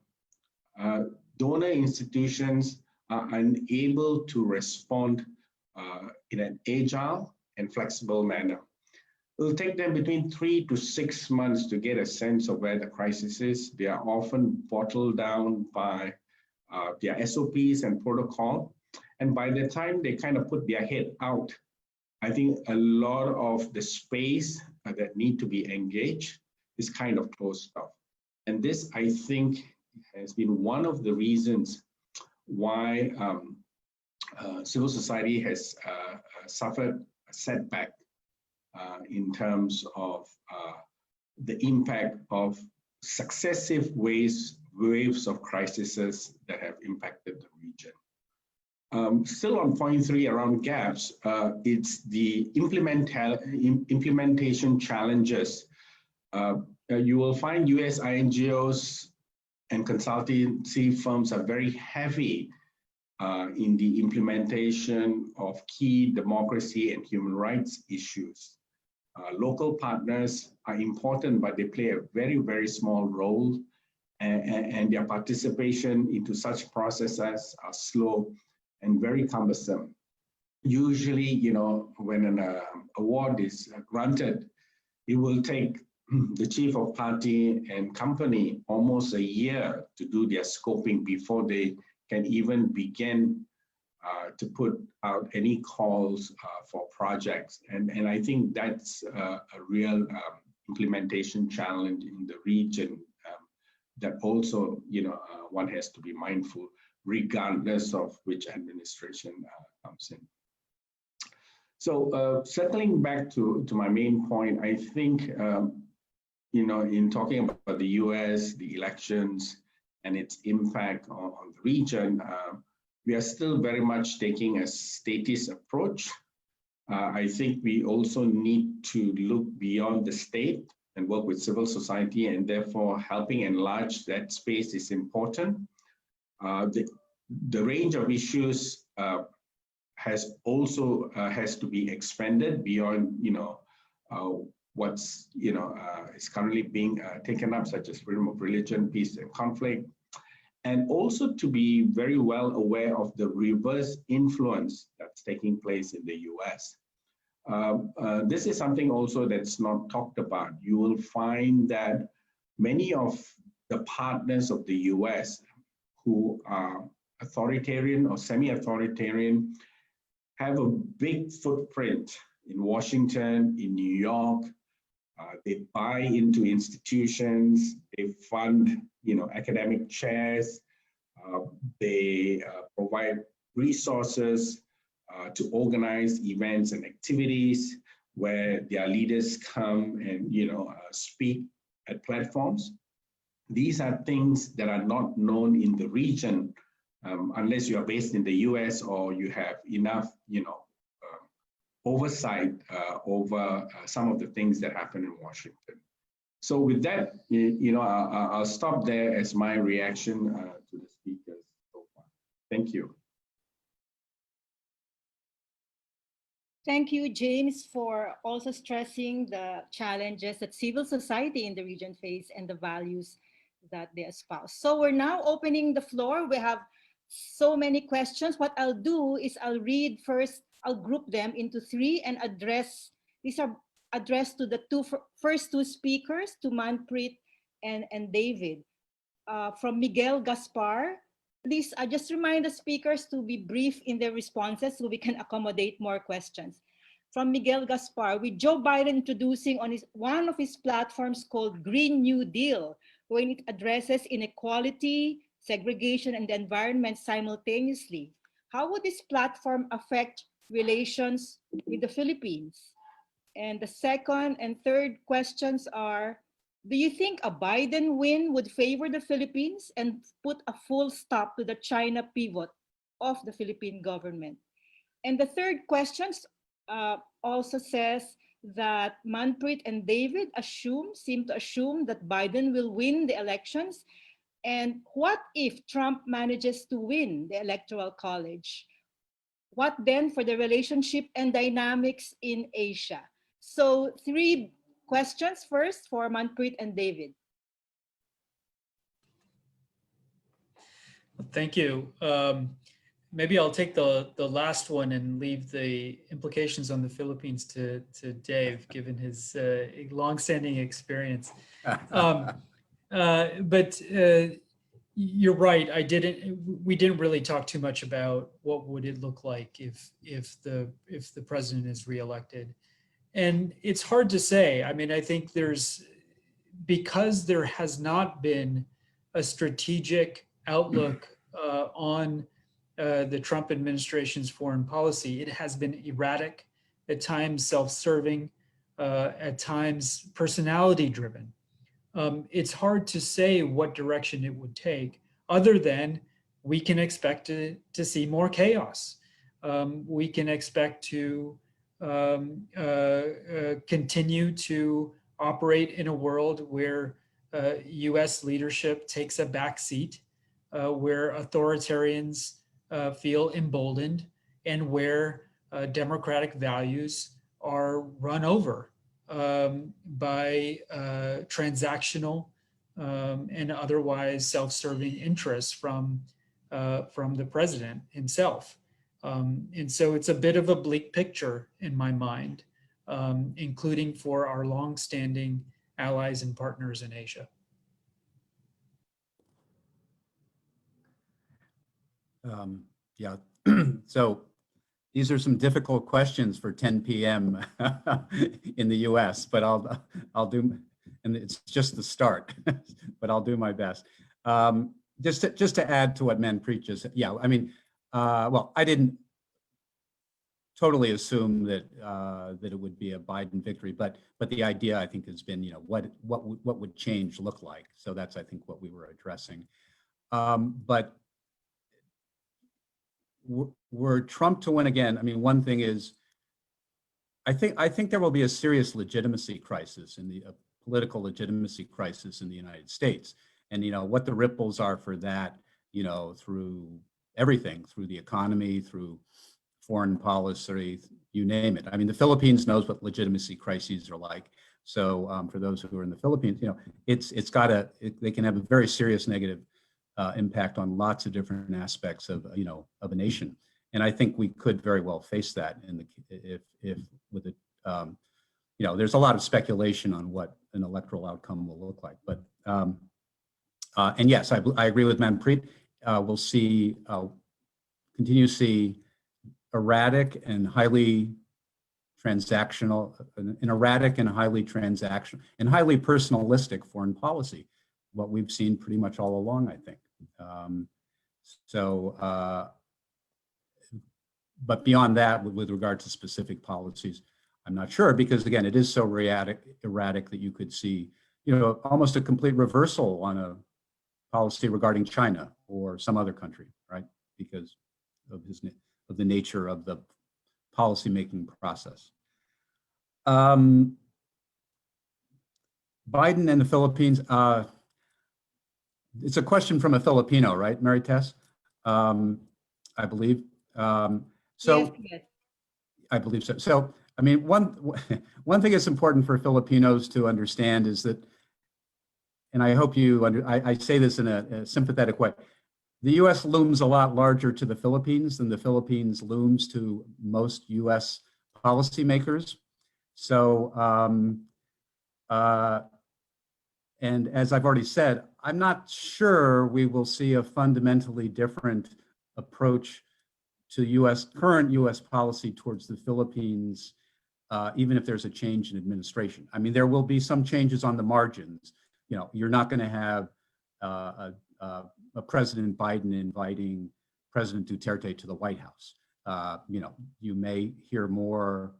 donor institutions are unable to respond in an agile and flexible manner. It will take them between 3 to 6 months to get a sense of where the crisis is. They are often bottled down by their SOPs and protocol. And by the time they kind of put their head out, I think a lot of the space that need to be engaged is kind of closed off. And this, I think, has been one of the reasons why civil society has suffered a setback in terms of the impact of successive waves of crises that have impacted the region. Still on point 3 around gaps, it's the implementation challenges. You will find US INGOs and consultancy firms are very heavy in the implementation of key democracy and human rights issues. Local partners are important, but they play a very, very small role, and their participation into such processes are slow and very cumbersome. Usually, when an award is granted, it will take the chief of party and company almost a year to do their scoping before they can even begin to put out any calls for projects. And I think that's a real implementation challenge in the region that also, one has to be mindful regardless of which administration comes in. So circling back to my main point, I think, in talking about the US, the elections, and its impact on the region, we are still very much taking a statist approach. I think we also need to look beyond the state and work with civil society, and therefore helping enlarge that space is important. The range of issues has to be expanded beyond what's is currently being taken up, such as freedom of religion, peace and conflict, and also to be very well aware of the reverse influence that's taking place in the US. This is something also that's not talked about. You will find that many of the partners of the US who are authoritarian or semi-authoritarian have a big footprint in Washington, in New York. They buy into institutions, they fund academic chairs, they provide resources to organize events and activities. where their leaders come and speak at platforms. These are things that are not known in the region unless you are based in the US or you have enough oversight over some of the things that happen in Washington. So with that, I'll stop there as my reaction to the speakers so far. Thank you. Thank you, James, for also stressing the challenges that civil society in the region face and the values that they espouse. So we're now opening the floor. We have so many questions. What I'll do is I'll read first, I'll group them into three and address, these are addressed to the first two speakers, to Manpreet and David. From Miguel Gaspar, please just remind the speakers to be brief in their responses so we can accommodate more questions. From Miguel Gaspar, with Joe Biden introducing on one of his platforms called Green New Deal, when it addresses inequality, segregation, and the environment simultaneously, how would this platform affect relations with the Philippines? And the second and third questions are, do you think a Biden win would favor the Philippines and put a full stop to the China pivot of the Philippine government? And the third question also says that Manpreet and David seem to assume that Biden will win the elections. And what if Trump manages to win the Electoral College? What then for the relationship and dynamics in Asia? So three questions first for Manpreet and David. Thank you. Maybe I'll take the last one and leave the implications on the Philippines to Dave, given his longstanding experience. But you're right. We didn't really talk too much about what would it look like if the president is reelected. And it's hard to say. I mean, I think because there has not been a strategic outlook on the Trump administration's foreign policy. It has been erratic, at times self-serving, at times personality driven. It's hard to say what direction it would take, other than we can expect to see more chaos. We can expect to continue to operate in a world where US leadership takes a back seat, where authoritarians feel emboldened, and where democratic values are run over by transactional and otherwise self-serving interests from the president himself. And so it's a bit of a bleak picture in my mind, including for our longstanding allies and partners in Asia. Yeah, so these are some difficult questions for 10 p.m. in the US, but I'll do, and it's just the start, but I'll do my best. Just to add to what Manpreet just said, yeah, I mean, well, I didn't totally assume that that it would be a Biden victory, but the idea, I think, has been, what would change look like? So that's, I think, what we were addressing. But were Trump to win again, I mean, one thing is, I think there will be a serious legitimacy crisis in the political legitimacy crisis in the United States, and what the ripples are for that, through everything, through the economy, through foreign policy, you name it. I mean, the Philippines knows what legitimacy crises are like. So for those who are in the Philippines, they can have a very serious negative impact on lots of different aspects of a nation. And I think we could very well face that if with it, there's a lot of speculation on what an electoral outcome will look like. But and yes, I agree with Manpreet. We'll see, continue to see erratic and highly transactional, and highly personalistic foreign policy, what we've seen pretty much all along, I think. But beyond that, with regard to specific policies, I'm not sure, because again, it is so erratic that you could see, almost a complete reversal on a policy regarding China or some other country, right? Because of the nature of the policymaking process. Biden and the Philippines. It's a question from a Filipino, right, Mary Tess? I believe. Yes. I believe so. So, I mean, one thing that's important for Filipinos to understand is that, and I hope I say this in a sympathetic way, the U.S. looms a lot larger to the Philippines than the Philippines looms to most U.S. policymakers. So, and as I've already said, I'm not sure we will see a fundamentally different approach to current U.S. policy towards the Philippines, even if there's a change in administration. I mean, there will be some changes on the margins. You're not going to have a President Biden inviting President Duterte to the White House. You may hear more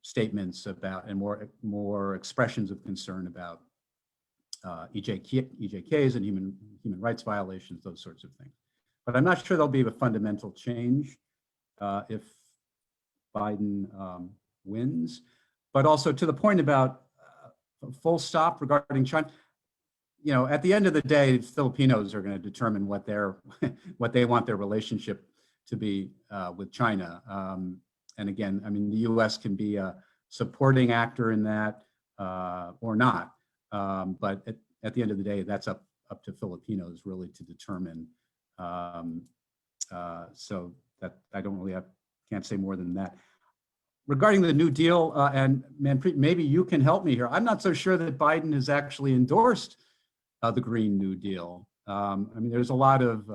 statements about and more expressions of concern about EJKs and human rights violations, those sorts of things. But I'm not sure there'll be a fundamental change if Biden wins. But also to the point about full stop regarding China, at the end of the day, Filipinos are going to determine what they want their relationship to be with China. And again, I mean, the U.S. can be a supporting actor in that or not. But at the end of the day, that's up to Filipinos really to determine. So that I don't really can't say more than that. Regarding the New Deal, and Manpreet, maybe you can help me here. I'm not so sure that Biden has actually endorsed the Green New Deal. I mean, there's a lot of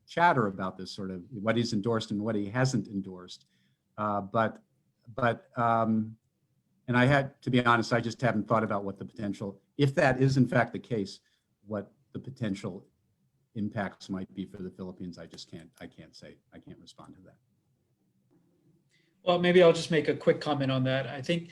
chatter about this sort of what he's endorsed and what he hasn't endorsed. And I had to be honest, I just haven't thought about what the potential, if that is in fact the case, what the potential impacts might be for the Philippines. I can't say. I can't respond to that. Well, maybe I'll just make a quick comment on that. I think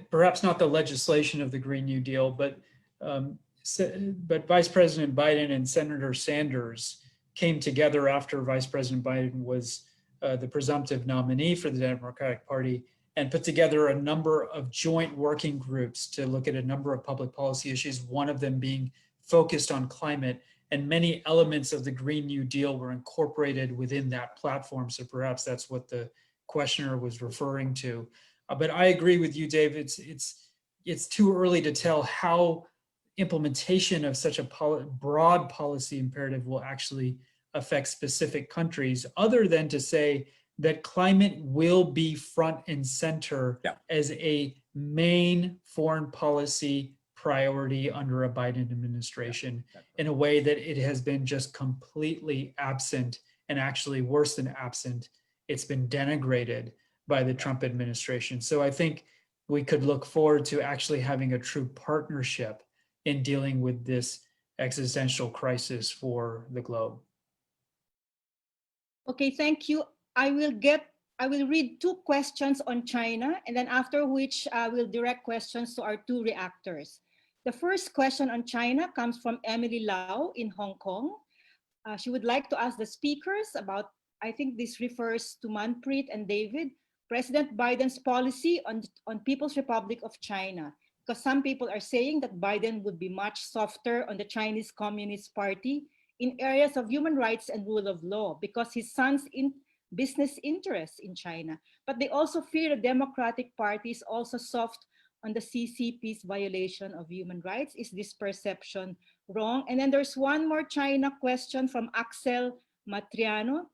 perhaps not the legislation of the Green New Deal, but Vice President Biden and Senator Sanders came together after Vice President Biden was the presumptive nominee for the Democratic Party and put together a number of joint working groups to look at a number of public policy issues, one of them being focused on climate, and many elements of the Green New Deal were incorporated within that platform. So perhaps that's what the questioner was referring to. But I agree with you, Dave. It's too early to tell how implementation of such a broad policy imperative will actually affect specific countries, other than to say that climate will be front and center as a main foreign policy priority under a Biden administration in a way that it has been just completely absent, and actually worse than absent, it's been denigrated by the Trump administration. So I think we could look forward to actually having a true partnership in dealing with this existential crisis for the globe. Okay, thank you. I will read two questions on China, and then after which I will direct questions to our two reactors. The first question on China comes from Emily Lau in Hong Kong. She would like to ask the speakers about, I think this refers to Manpreet and David, President Biden's policy on People's Republic of China. Because some people are saying that Biden would be much softer on the Chinese Communist Party in areas of human rights and rule of law because his son's business interests in China. But they also fear the Democratic Party is also soft on the CCP's violation of human rights. Is this perception wrong? And then there's one more China question from Axel Matriano.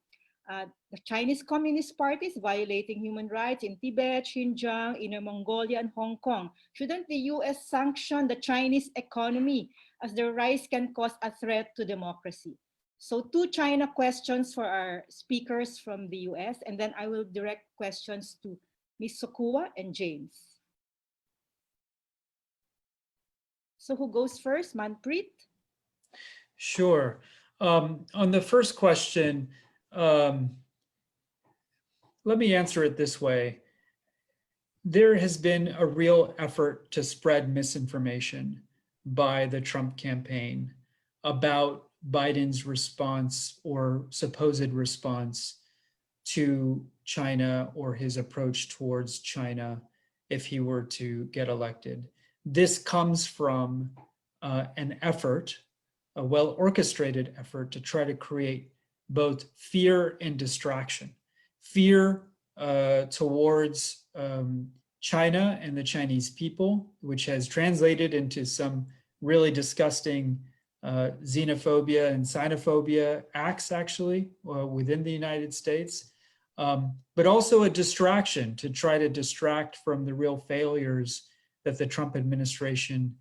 The Chinese Communist Party is violating human rights in Tibet, Xinjiang, Inner Mongolia, and Hong Kong. Shouldn't the US sanction the Chinese economy, as their rise can cause a threat to democracy? So two China questions for our speakers from the US, and then I will direct questions to Ms. Sokua and James. So who goes first, Manpreet? Sure. On the first question, let me answer it this way. there has been a real effort to spread misinformation by the Trump campaign about Biden's response or supposed response to China or his approach towards China if he were to get elected. This comes from an effort, a well-orchestrated effort to try to create both fear and distraction. Fear towards China and the Chinese people, which has translated into some really disgusting xenophobia and xenophobia acts actually within the United States, but also a distraction to try to distract from the real failures that the Trump administration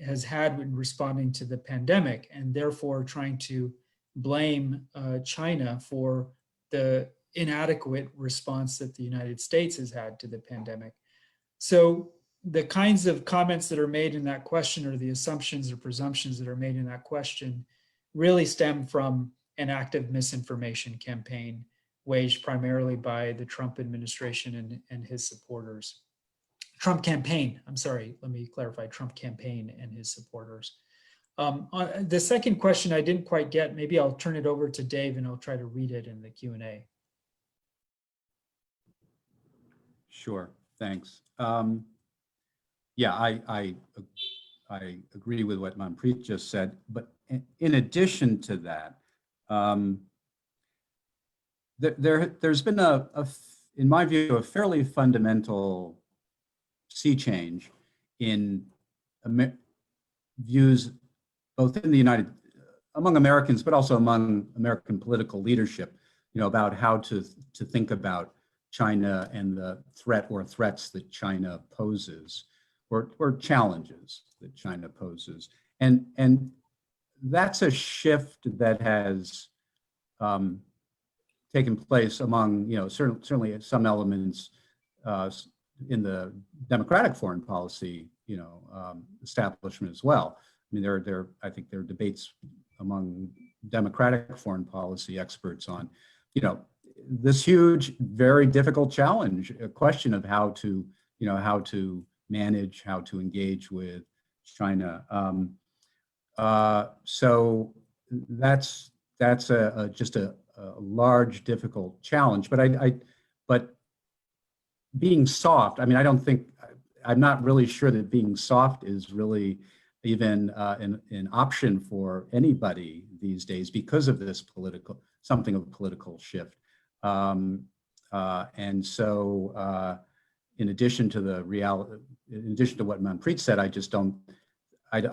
has had in responding to the pandemic, and therefore trying to blame China for the inadequate response that the United States has had to the pandemic. So the kinds of comments that are made in that question, or the assumptions or presumptions that are made in that question, really stem from an active misinformation campaign waged primarily by the Trump administration and his supporters. Trump campaign, I'm sorry, let me clarify, Trump campaign and his supporters. The second question I didn't quite get, maybe I'll turn it over to Dave and I'll try to read it in the Q&A. Sure, thanks. Yeah, I agree with what Manpreet just said, but in addition to that, there's been in my view, a fairly fundamental sea change in views both in the among Americans, but also among American political leadership, about how to think about China and the threat or threats that China poses, or challenges that China poses. And that's a shift that has taken place among, certainly some elements in the democratic foreign policy, establishment as well. I mean, I think there are debates among democratic foreign policy experts on, this huge, very difficult challenge, a question of how to manage, how to engage with China. So that's just a large, difficult challenge. But being soft, I mean, I'm not really sure that being soft is really even an option for anybody these days because of this something of a political shift. And so in addition to in addition to what Manpreet said, I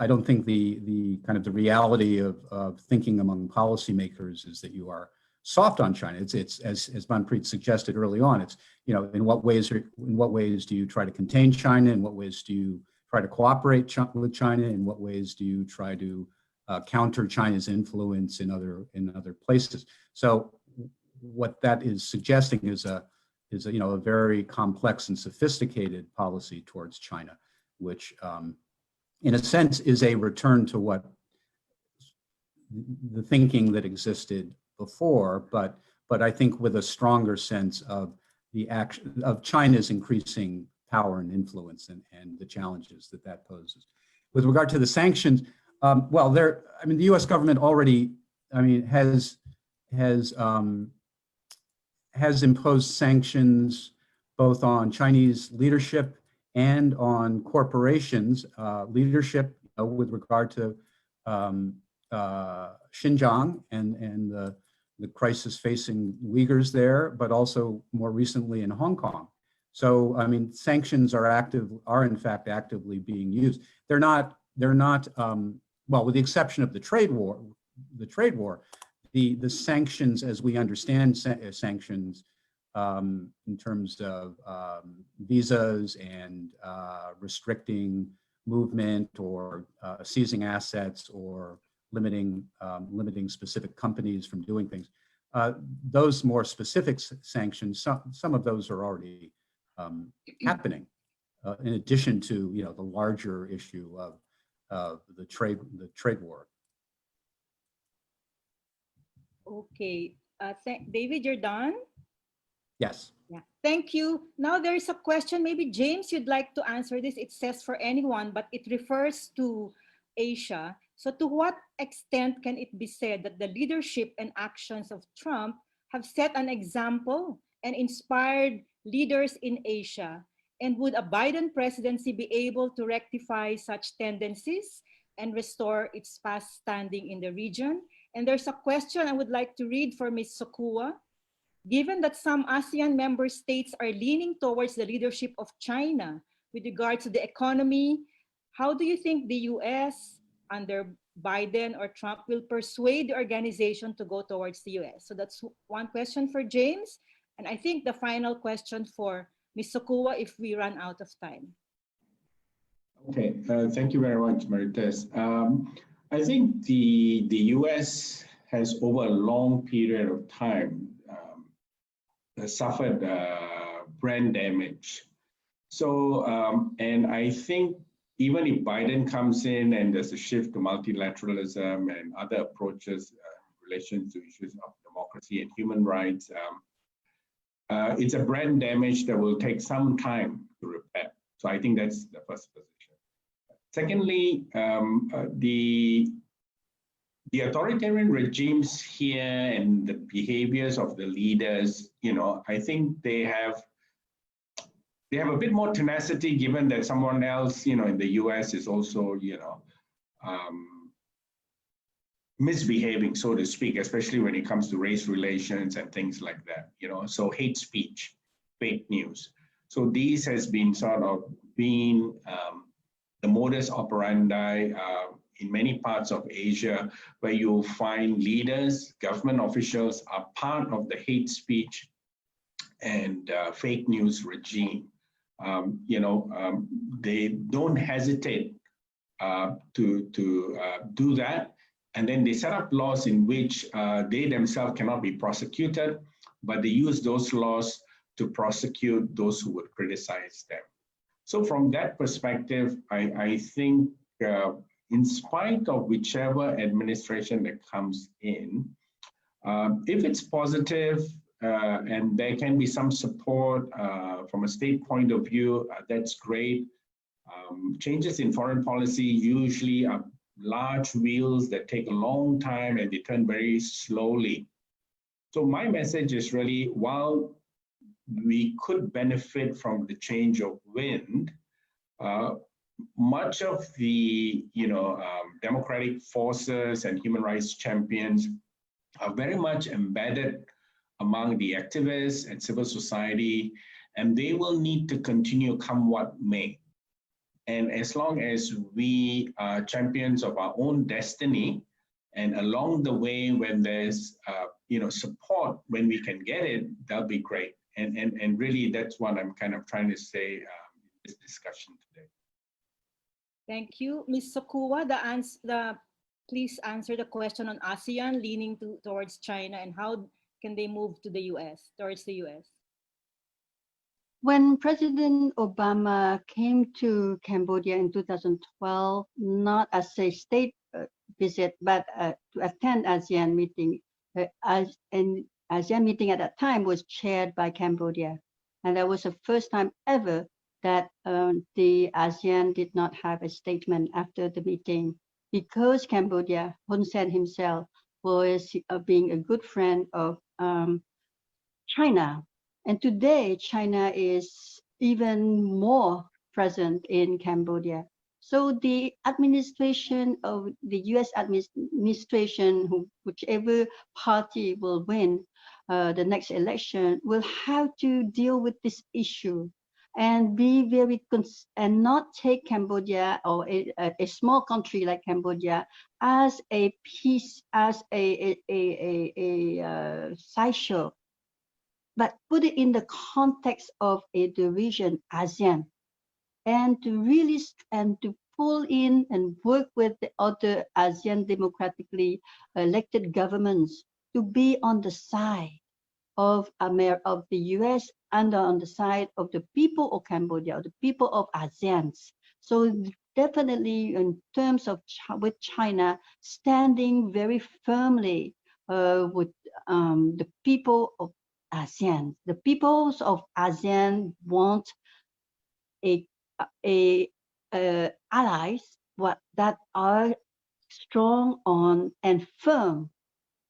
don't think the kind of the reality of thinking among policymakers is that you are soft on China. It's as Manpreet suggested early on, it's, in what ways do you try to contain China? In what ways do you try to cooperate with China? In what ways do you try to counter China's influence in other places? So what that is suggesting is a very complex and sophisticated policy towards China, which in a sense is a return to what the thinking that existed before, but I think with a stronger sense of the action of China's increasing power and influence and the challenges that poses. With regard to the sanctions, the U.S. government already, has imposed sanctions both on Chinese leadership and on corporations leadership with regard to Xinjiang and the crisis facing Uyghurs there, but also more recently in Hong Kong. So, sanctions are in fact actively being used. They're not, well, with the exception of the trade war, the sanctions, as we understand sanctions, in terms of visas and restricting movement or seizing assets or limiting specific companies from doing things. Those more specific sanctions, some of those are already happening. In addition to the larger issue of the trade war. Okay, David, you're done? Yes. Yeah, thank you. Now there's a question, maybe James, you'd like to answer this. It says for anyone, but it refers to Asia. So to what extent can it be said that the leadership and actions of Trump have set an example and inspired leaders in Asia? And would a Biden presidency be able to rectify such tendencies and restore its past standing in the region? And there's a question I would like to read for Ms. Sokua. Given that some ASEAN member states are leaning towards the leadership of China with regards to the economy, how do you think the US under Biden or Trump will persuade the organization to go towards the US? So that's one question for James. And I think the final question for Ms. Sokua if we run out of time. Okay, thank you very much, Marites. I think the US has over a long period of time suffered brand damage. So, and I think even if Biden comes in and there's a shift to multilateralism and other approaches in relation to issues of democracy and human rights, it's a brand damage that will take some time to repair. So I think that's the first position. Secondly, the authoritarian regimes here and the behaviors of the leaders, I think they have a bit more tenacity, given that someone else, in the US is also, misbehaving, so to speak, especially when it comes to race relations and things like that, so hate speech, fake news. So these has been sort of been the modus operandi in many parts of Asia, where you'll find leaders, government officials are part of the hate speech and fake news regime. They don't hesitate to do that. And then they set up laws in which they themselves cannot be prosecuted, but they use those laws to prosecute those who would criticize them. So from that perspective, I think in spite of whichever administration that comes in, if it's positive and there can be some support from a state point of view, that's great. Changes in foreign policy usually are large wheels that take a long time and they turn very slowly. So my message is really, while we could benefit from the change of wind, much of the democratic forces and human rights champions are very much embedded among the activists and civil society, and they will need to continue come what may. And as long as we are champions of our own destiny, and along the way when there's support, when we can get it, that'll be great. And really that's what I'm kind of trying to say in this discussion today. Thank you. Ms. Sokua, please answer the question on ASEAN leaning towards China and how can they move to the US, towards the US? When President Obama came to Cambodia in 2012, not as a state visit, but to attend ASEAN meeting, and ASEAN meeting at that time was chaired by Cambodia. And that was the first time ever that the ASEAN did not have a statement after the meeting, because Cambodia, Hun Sen himself, was being a good friend of China. And today, China is even more present in Cambodia. So the administration of the US administration, whichever party will win the next election, will have to deal with this issue and be very and not take Cambodia or a small country like Cambodia as a piece, as a sideshow, but put it in the context of the region, ASEAN, and to really to pull in and work with the other ASEAN democratically elected governments to be on the side of the US and on the side of the people of Cambodia, the people of ASEAN. So definitely in terms of with China, standing very firmly with the people of ASEAN. The peoples of ASEAN want a allies that are strong on and firm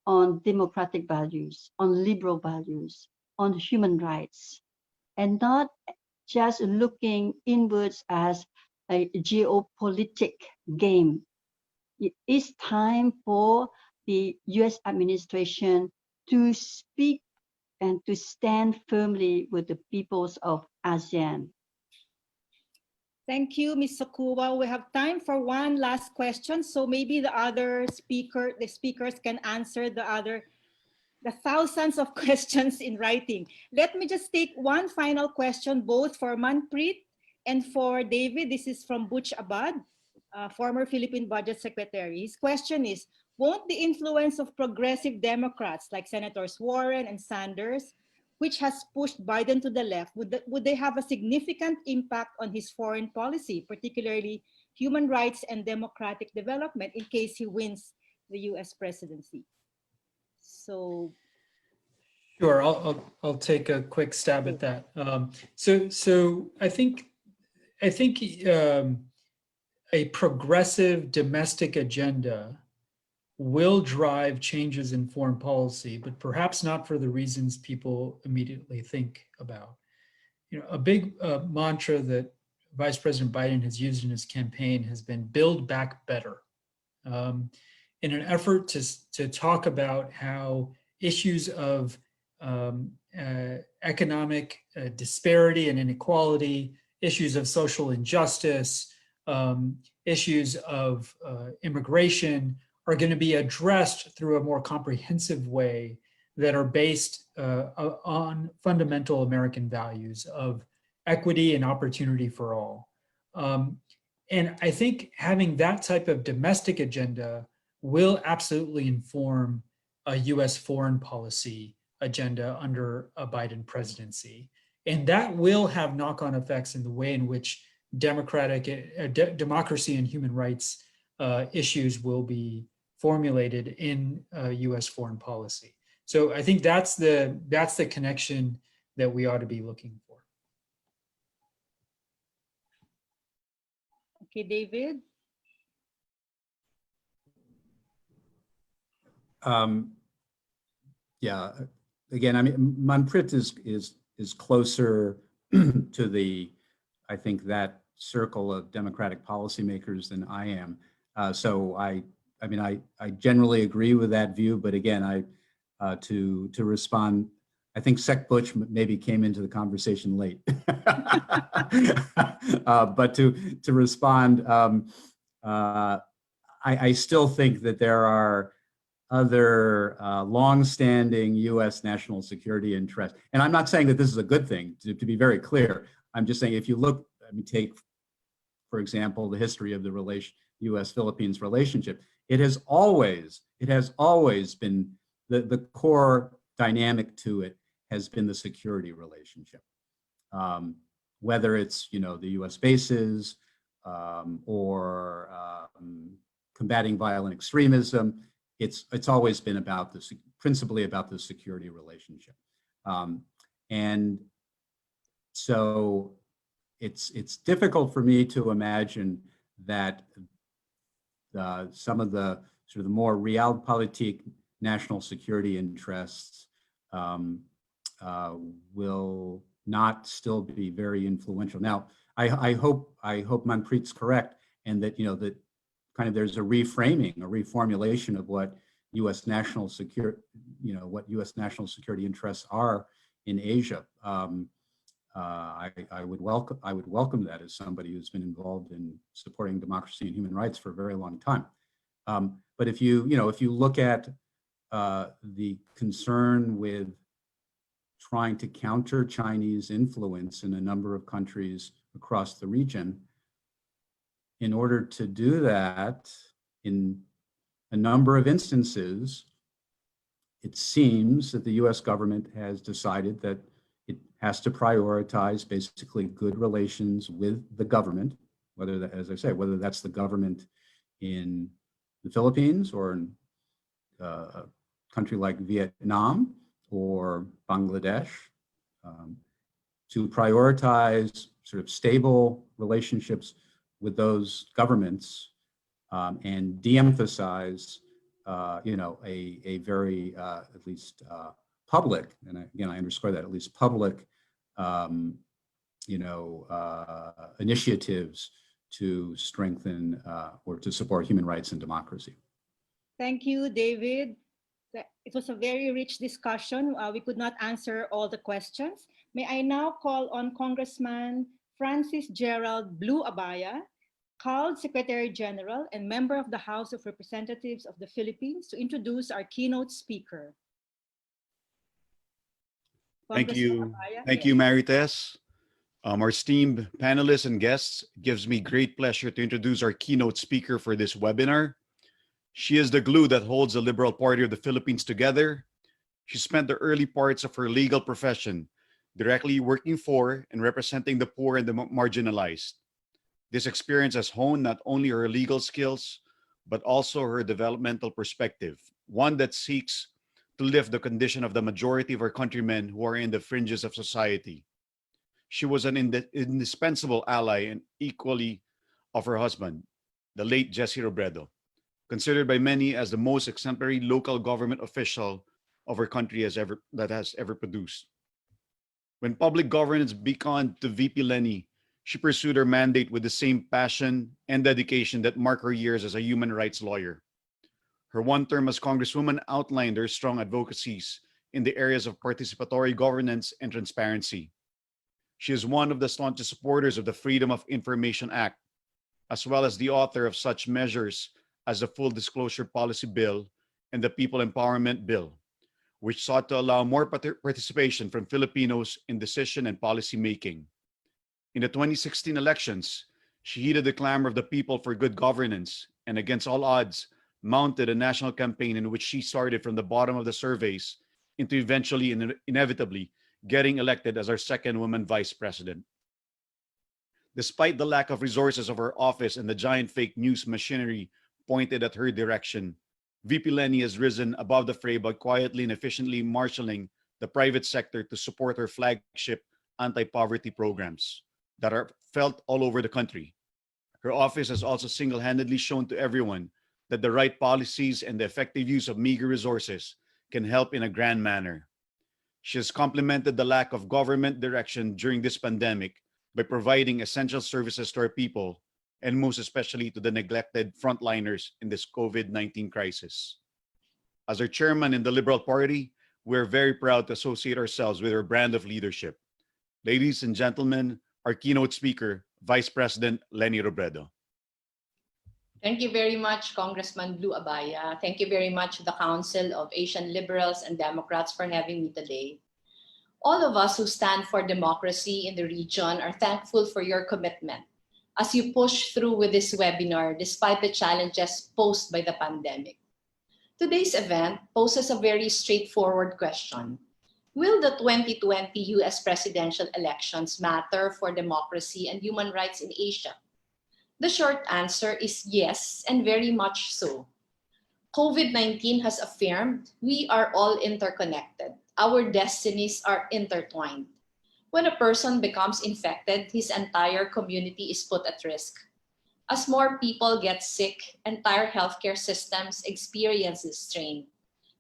on democratic values, on liberal values, on human rights, and not just looking inwards as a geopolitic game. It is time for the US administration to speak and to stand firmly with the peoples of ASEAN. Thank you, Ms. Sakuwa. We have time for one last question. So maybe the speakers can answer the thousands of questions in writing. Let me just take one final question, both for Manpreet and for David. This is from Butch Abad, former Philippine Budget Secretary. His question is, won't the influence of progressive Democrats like Senators Warren and Sanders, which has pushed Biden to the left, would they have a significant impact on his foreign policy, particularly human rights and democratic development, in case he wins the US presidency? So, sure, I'll take a quick stab at that. So I think a progressive domestic agenda will drive changes in foreign policy, but perhaps not for the reasons people immediately think about. You know, a big mantra that Vice President Biden has used in his campaign has been "Build Back Better," in an effort to talk about how issues of economic disparity and inequality, issues of social injustice, issues of immigration are going to be addressed through a more comprehensive way that are based on fundamental American values of equity and opportunity for all. And I think having that type of domestic agenda will absolutely inform a US foreign policy agenda under a Biden presidency. And that will have knock-on effects in the way in which democracy and human rights issues will be formulated in US foreign policy. So I think that's the connection that we ought to be looking for. okay, David. Yeah, again, I mean, Manpreet is closer to the, I think, that circle of democratic policymakers than I am. So I mean, I generally agree with that view, but again, to respond, I think Sec Butch maybe came into the conversation late. But to respond, I still think that there are other long-standing US national security interests. And I'm not saying that this is a good thing, to be very clear. I'm just saying if you look, I mean, take, for example, the history of the US-Philippines relationship, it has always been, the core dynamic to it has been the security relationship. Whether it's, you know, the US bases or combating violent extremism, it's always been about principally about the security relationship. And so it's difficult for me to imagine that some of the sort of the more realpolitik national security interests will not still be very influential. Now, I hope Manpreet's correct, and that, you know, that kind of there's a reframing, a reformulation of what U.S. national security, you know, what U.S. national security interests are in Asia. I would welcome that as somebody who's been involved in supporting democracy and human rights for a very long time. But if you look at the concern with trying to counter Chinese influence in a number of countries across the region, in order to do that, in a number of instances, it seems that the US government has decided that it has to prioritize basically good relations with the government, whether that, as I say, whether that's the government in the Philippines or in a country like Vietnam, or Bangladesh, to prioritize sort of stable relationships with those governments and de-emphasize, a very, at least public, and again, I underscore that, at least public, initiatives to strengthen or to support human rights and democracy. Thank you, David. It was a very rich discussion. We could not answer all the questions. May I now call on Congressman Francis Gerald Blue Abaya, CALD Secretary General and member of the House of Representatives of the Philippines, to introduce our keynote speaker. Thank you. Abaya, Thank yes. you, Marites. Our esteemed panelists and guests, it gives me great pleasure to introduce our keynote speaker for this webinar. She is the glue that holds the Liberal Party of the Philippines together. She spent the early parts of her legal profession directly working for and representing the poor and the marginalized. This experience has honed not only her legal skills, but also her developmental perspective, one that seeks to lift the condition of the majority of our countrymen who are in the fringes of society. She was an indispensable ally and equally of her husband, the late Jesse Robredo, considered by many as the most exemplary local government official of our country that has ever produced. When public governance beckoned to VP Leni, she pursued her mandate with the same passion and dedication that marked her years as a human rights lawyer. Her one term as Congresswoman outlined her strong advocacies in the areas of participatory governance and transparency. She is one of the staunchest supporters of the Freedom of Information Act, as well as the author of such measures as the Full Disclosure Policy Bill and the People Empowerment Bill, which sought to allow more participation from Filipinos in decision and policy making. In the 2016 elections, she heeded the clamor of the people for good governance and, against all odds, mounted a national campaign in which she started from the bottom of the surveys into eventually and inevitably getting elected as our second woman vice president. Despite the lack of resources of her office and the giant fake news machinery pointed at her direction, VP Leni has risen above the fray by quietly and efficiently marshaling the private sector to support her flagship anti-poverty programs that are felt all over the country. Her office has also single-handedly shown to everyone that the right policies and the effective use of meager resources can help in a grand manner. She has complemented the lack of government direction during this pandemic by providing essential services to our people, and most especially to the neglected frontliners in this COVID-19 crisis. As our chairman in the Liberal Party, we're very proud to associate ourselves with her brand of leadership. Ladies and gentlemen, our keynote speaker, Vice President Leni Robredo. Thank you very much, Congressman Blue Abaya. Thank you very much to the Council of Asian Liberals and Democrats for having me today. All of us who stand for democracy in the region are thankful for your commitment as you push through with this webinar despite the challenges posed by the pandemic. Today's event poses a very straightforward question. Will the 2020 US presidential elections matter for democracy and human rights in Asia? The short answer is yes, and very much so. COVID-19 has affirmed we are all interconnected. Our destinies are intertwined. When a person becomes infected, his entire community is put at risk. As more people get sick, entire healthcare systems experience strain.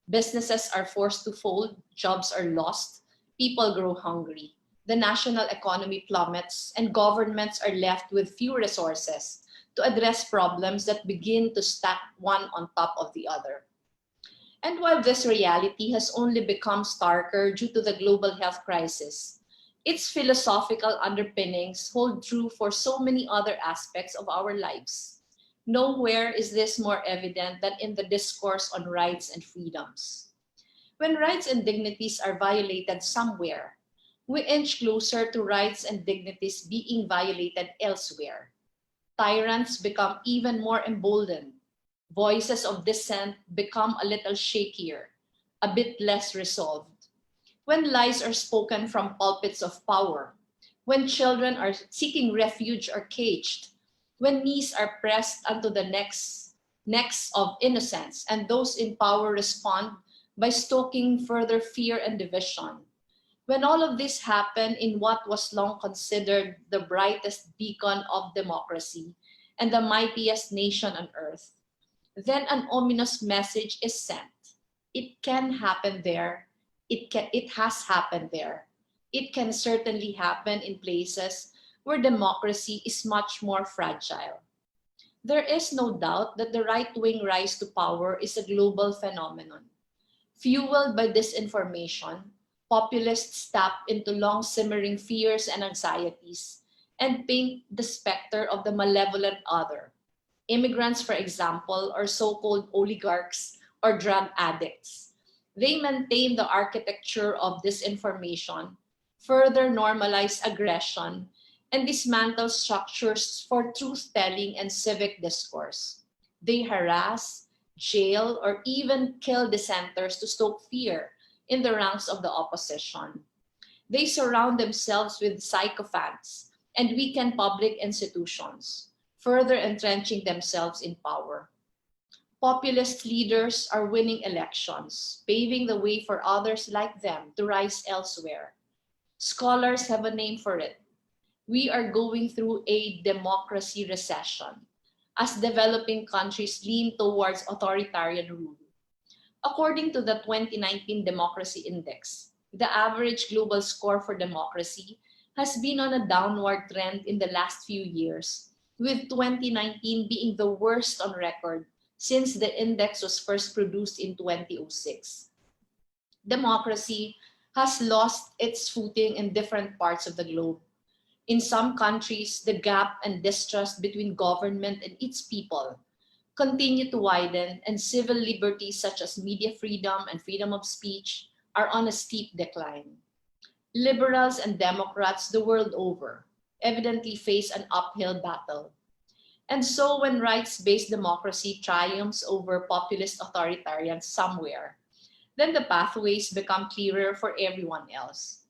Businesses are forced to fold, jobs are lost, people grow hungry. The national economy plummets, and governments are left with few resources to address problems that begin to stack one on top of the other. And while this reality has only become starker due to the global health crisis, its philosophical underpinnings hold true for so many other aspects of our lives. Nowhere is this more evident than in the discourse on rights and freedoms. When rights and dignities are violated somewhere, we inch closer to rights and dignities being violated elsewhere. Tyrants become even more emboldened. Voices of dissent become a little shakier, a bit less resolved. When lies are spoken from pulpits of power, when children are seeking refuge or caged, when knees are pressed unto the necks of innocence, and those in power respond by stoking further fear and division. When all of this happened in what was long considered the brightest beacon of democracy and the mightiest nation on earth, then an ominous message is sent. It can happen there. It has happened there. It can certainly happen in places where democracy is much more fragile. There is no doubt that the right-wing rise to power is a global phenomenon. Fueled by disinformation, populists tap into long-simmering fears and anxieties and paint the specter of the malevolent other. Immigrants, for example, are so-called oligarchs or drug addicts. They maintain the architecture of disinformation, further normalize aggression, and dismantle structures for truth-telling and civic discourse. They harass, jail, or even kill dissenters to stoke fear in the ranks of the opposition. They surround themselves with sycophants and weaken public institutions, further entrenching themselves in power. Populist leaders are winning elections, paving the way for others like them to rise elsewhere. Scholars have a name for it. We are going through a democracy recession as developing countries lean towards authoritarian rule. According to the 2019 Democracy Index, the average global score for democracy has been on a downward trend in the last few years, with 2019 being the worst on record since the index was first produced in 2006. Democracy has lost its footing in different parts of the globe. In some countries, the gap and distrust between government and its people continue to widen, and civil liberties such as media freedom and freedom of speech are on a steep decline. Liberals and Democrats the world over evidently face an uphill battle. And so when rights-based democracy triumphs over populist authoritarians somewhere, then the pathways become clearer for everyone else.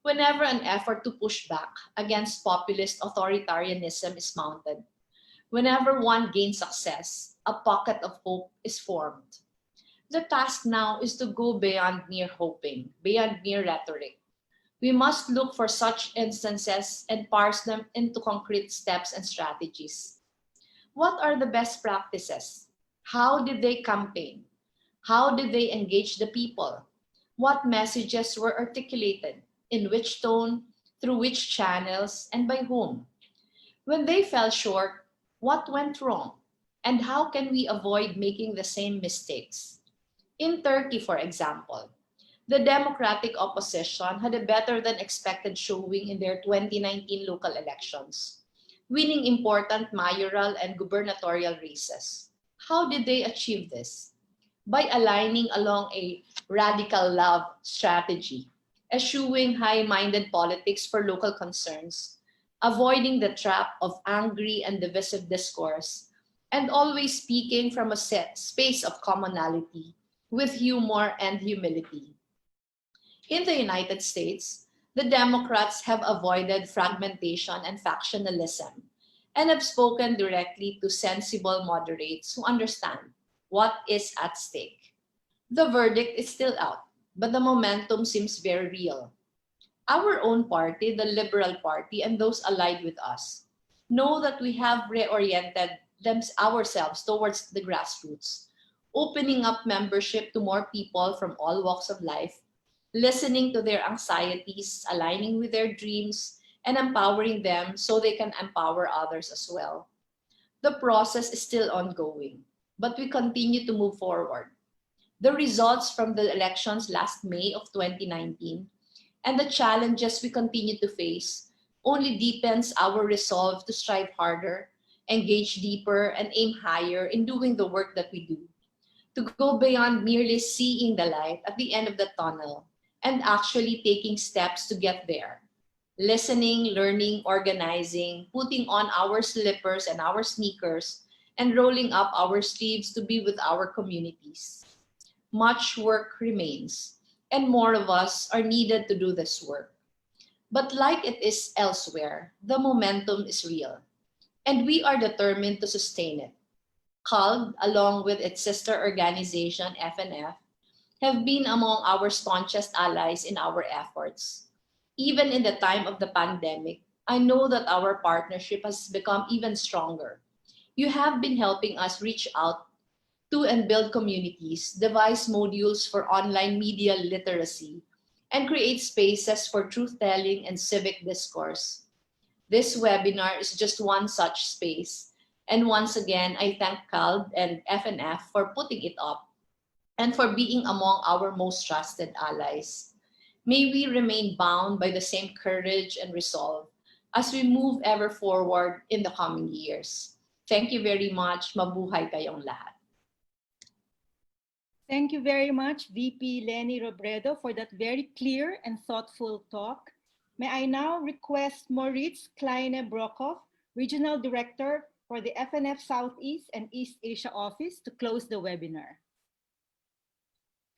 Whenever an effort to push back against populist authoritarianism is mounted, whenever one gains success, a pocket of hope is formed. The task now is to go beyond mere hoping, beyond mere rhetoric. We must look for such instances and parse them into concrete steps and strategies. What are the best practices? How did they campaign? How did they engage the people? What messages were articulated? In which tone? Through which channels? And by whom? When they fell short, what went wrong? And how can we avoid making the same mistakes? In Turkey, for example, the democratic opposition had a better than expected showing in their 2019 local elections, winning important mayoral and gubernatorial races. How did they achieve this? By aligning along a radical love strategy, eschewing high-minded politics for local concerns, avoiding the trap of angry and divisive discourse, and always speaking from a set space of commonality with humor and humility. In the United States, the Democrats have avoided fragmentation and factionalism and have spoken directly to sensible moderates who understand what is at stake. The verdict is still out, but the momentum seems very real. Our own party, the Liberal Party, and those allied with us know that we have reoriented ourselves towards the grassroots, opening up membership to more people from all walks of life, listening to their anxieties, aligning with their dreams, and empowering them so they can empower others as well. The process is still ongoing, but we continue to move forward. The results from the elections last May of 2019 and the challenges we continue to face only deepens our resolve to strive harder, engage deeper, and aim higher in doing the work that we do. To go beyond merely seeing the light at the end of the tunnel and actually taking steps to get there. Listening, learning, organizing, putting on our slippers and our sneakers, and rolling up our sleeves to be with our communities. Much work remains, and more of us are needed to do this work. But like it is elsewhere, the momentum is real, and we are determined to sustain it. CALD, along with its sister organization, FNF, have been among our staunchest allies in our efforts. Even in the time of the pandemic, I know that our partnership has become even stronger. You have been helping us reach out to and build communities, devise modules for online media literacy, and create spaces for truth-telling and civic discourse. This webinar is just one such space. And once again, I thank CALD and FNF for putting it up and for being among our most trusted allies. May we remain bound by the same courage and resolve as we move ever forward in the coming years. Thank you very much. Mabuhay kayong lahat. Thank you very much, VP Leni Robredo, for that very clear and thoughtful talk. May I now request Moritz Kleine-Brockhoff, Regional Director for the FNF Southeast and East Asia Office, to close the webinar.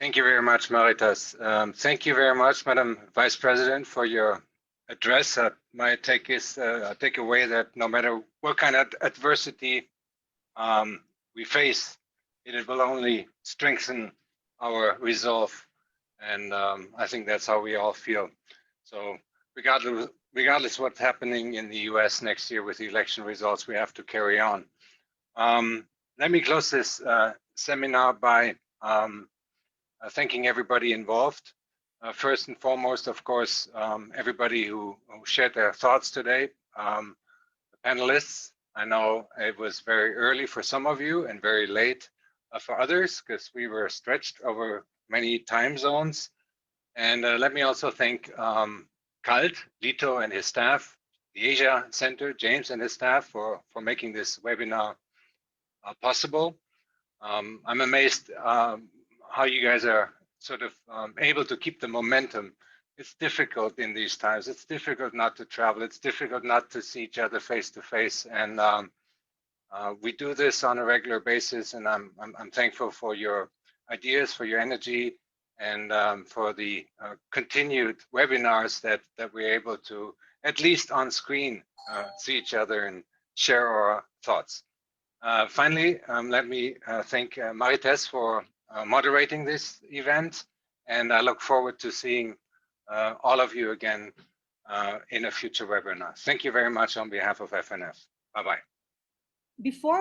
Thank you very much, Maritas. Thank you very much, Madam Vice President, for your address. My take is take away that no matter what kind of adversity we face, it will only strengthen our resolve. And I think that's how we all feel. So regardless what's happening in the US next year with the election results, we have to carry on. Let me close this seminar by thanking everybody involved. First and foremost, of course, everybody who shared their thoughts today, the panelists. I know it was very early for some of you and very late for others because we were stretched over many time zones. And let me also thank CALD, Lito and his staff, the Asia Center, James and his staff for making this webinar possible. I'm amazed how you guys are sort of able to keep the momentum. It's difficult in these times. It's difficult not to travel. It's difficult not to see each other face to face. And we do this on a regular basis. And I'm thankful for your ideas, for your energy, and for the continued webinars that we're able to, at least on screen, see each other and share our thoughts. Finally, let me thank Marites for moderating this event, and I look forward to seeing all of you again in a future webinar. Thank you very much on behalf of FNF. Bye-bye. Before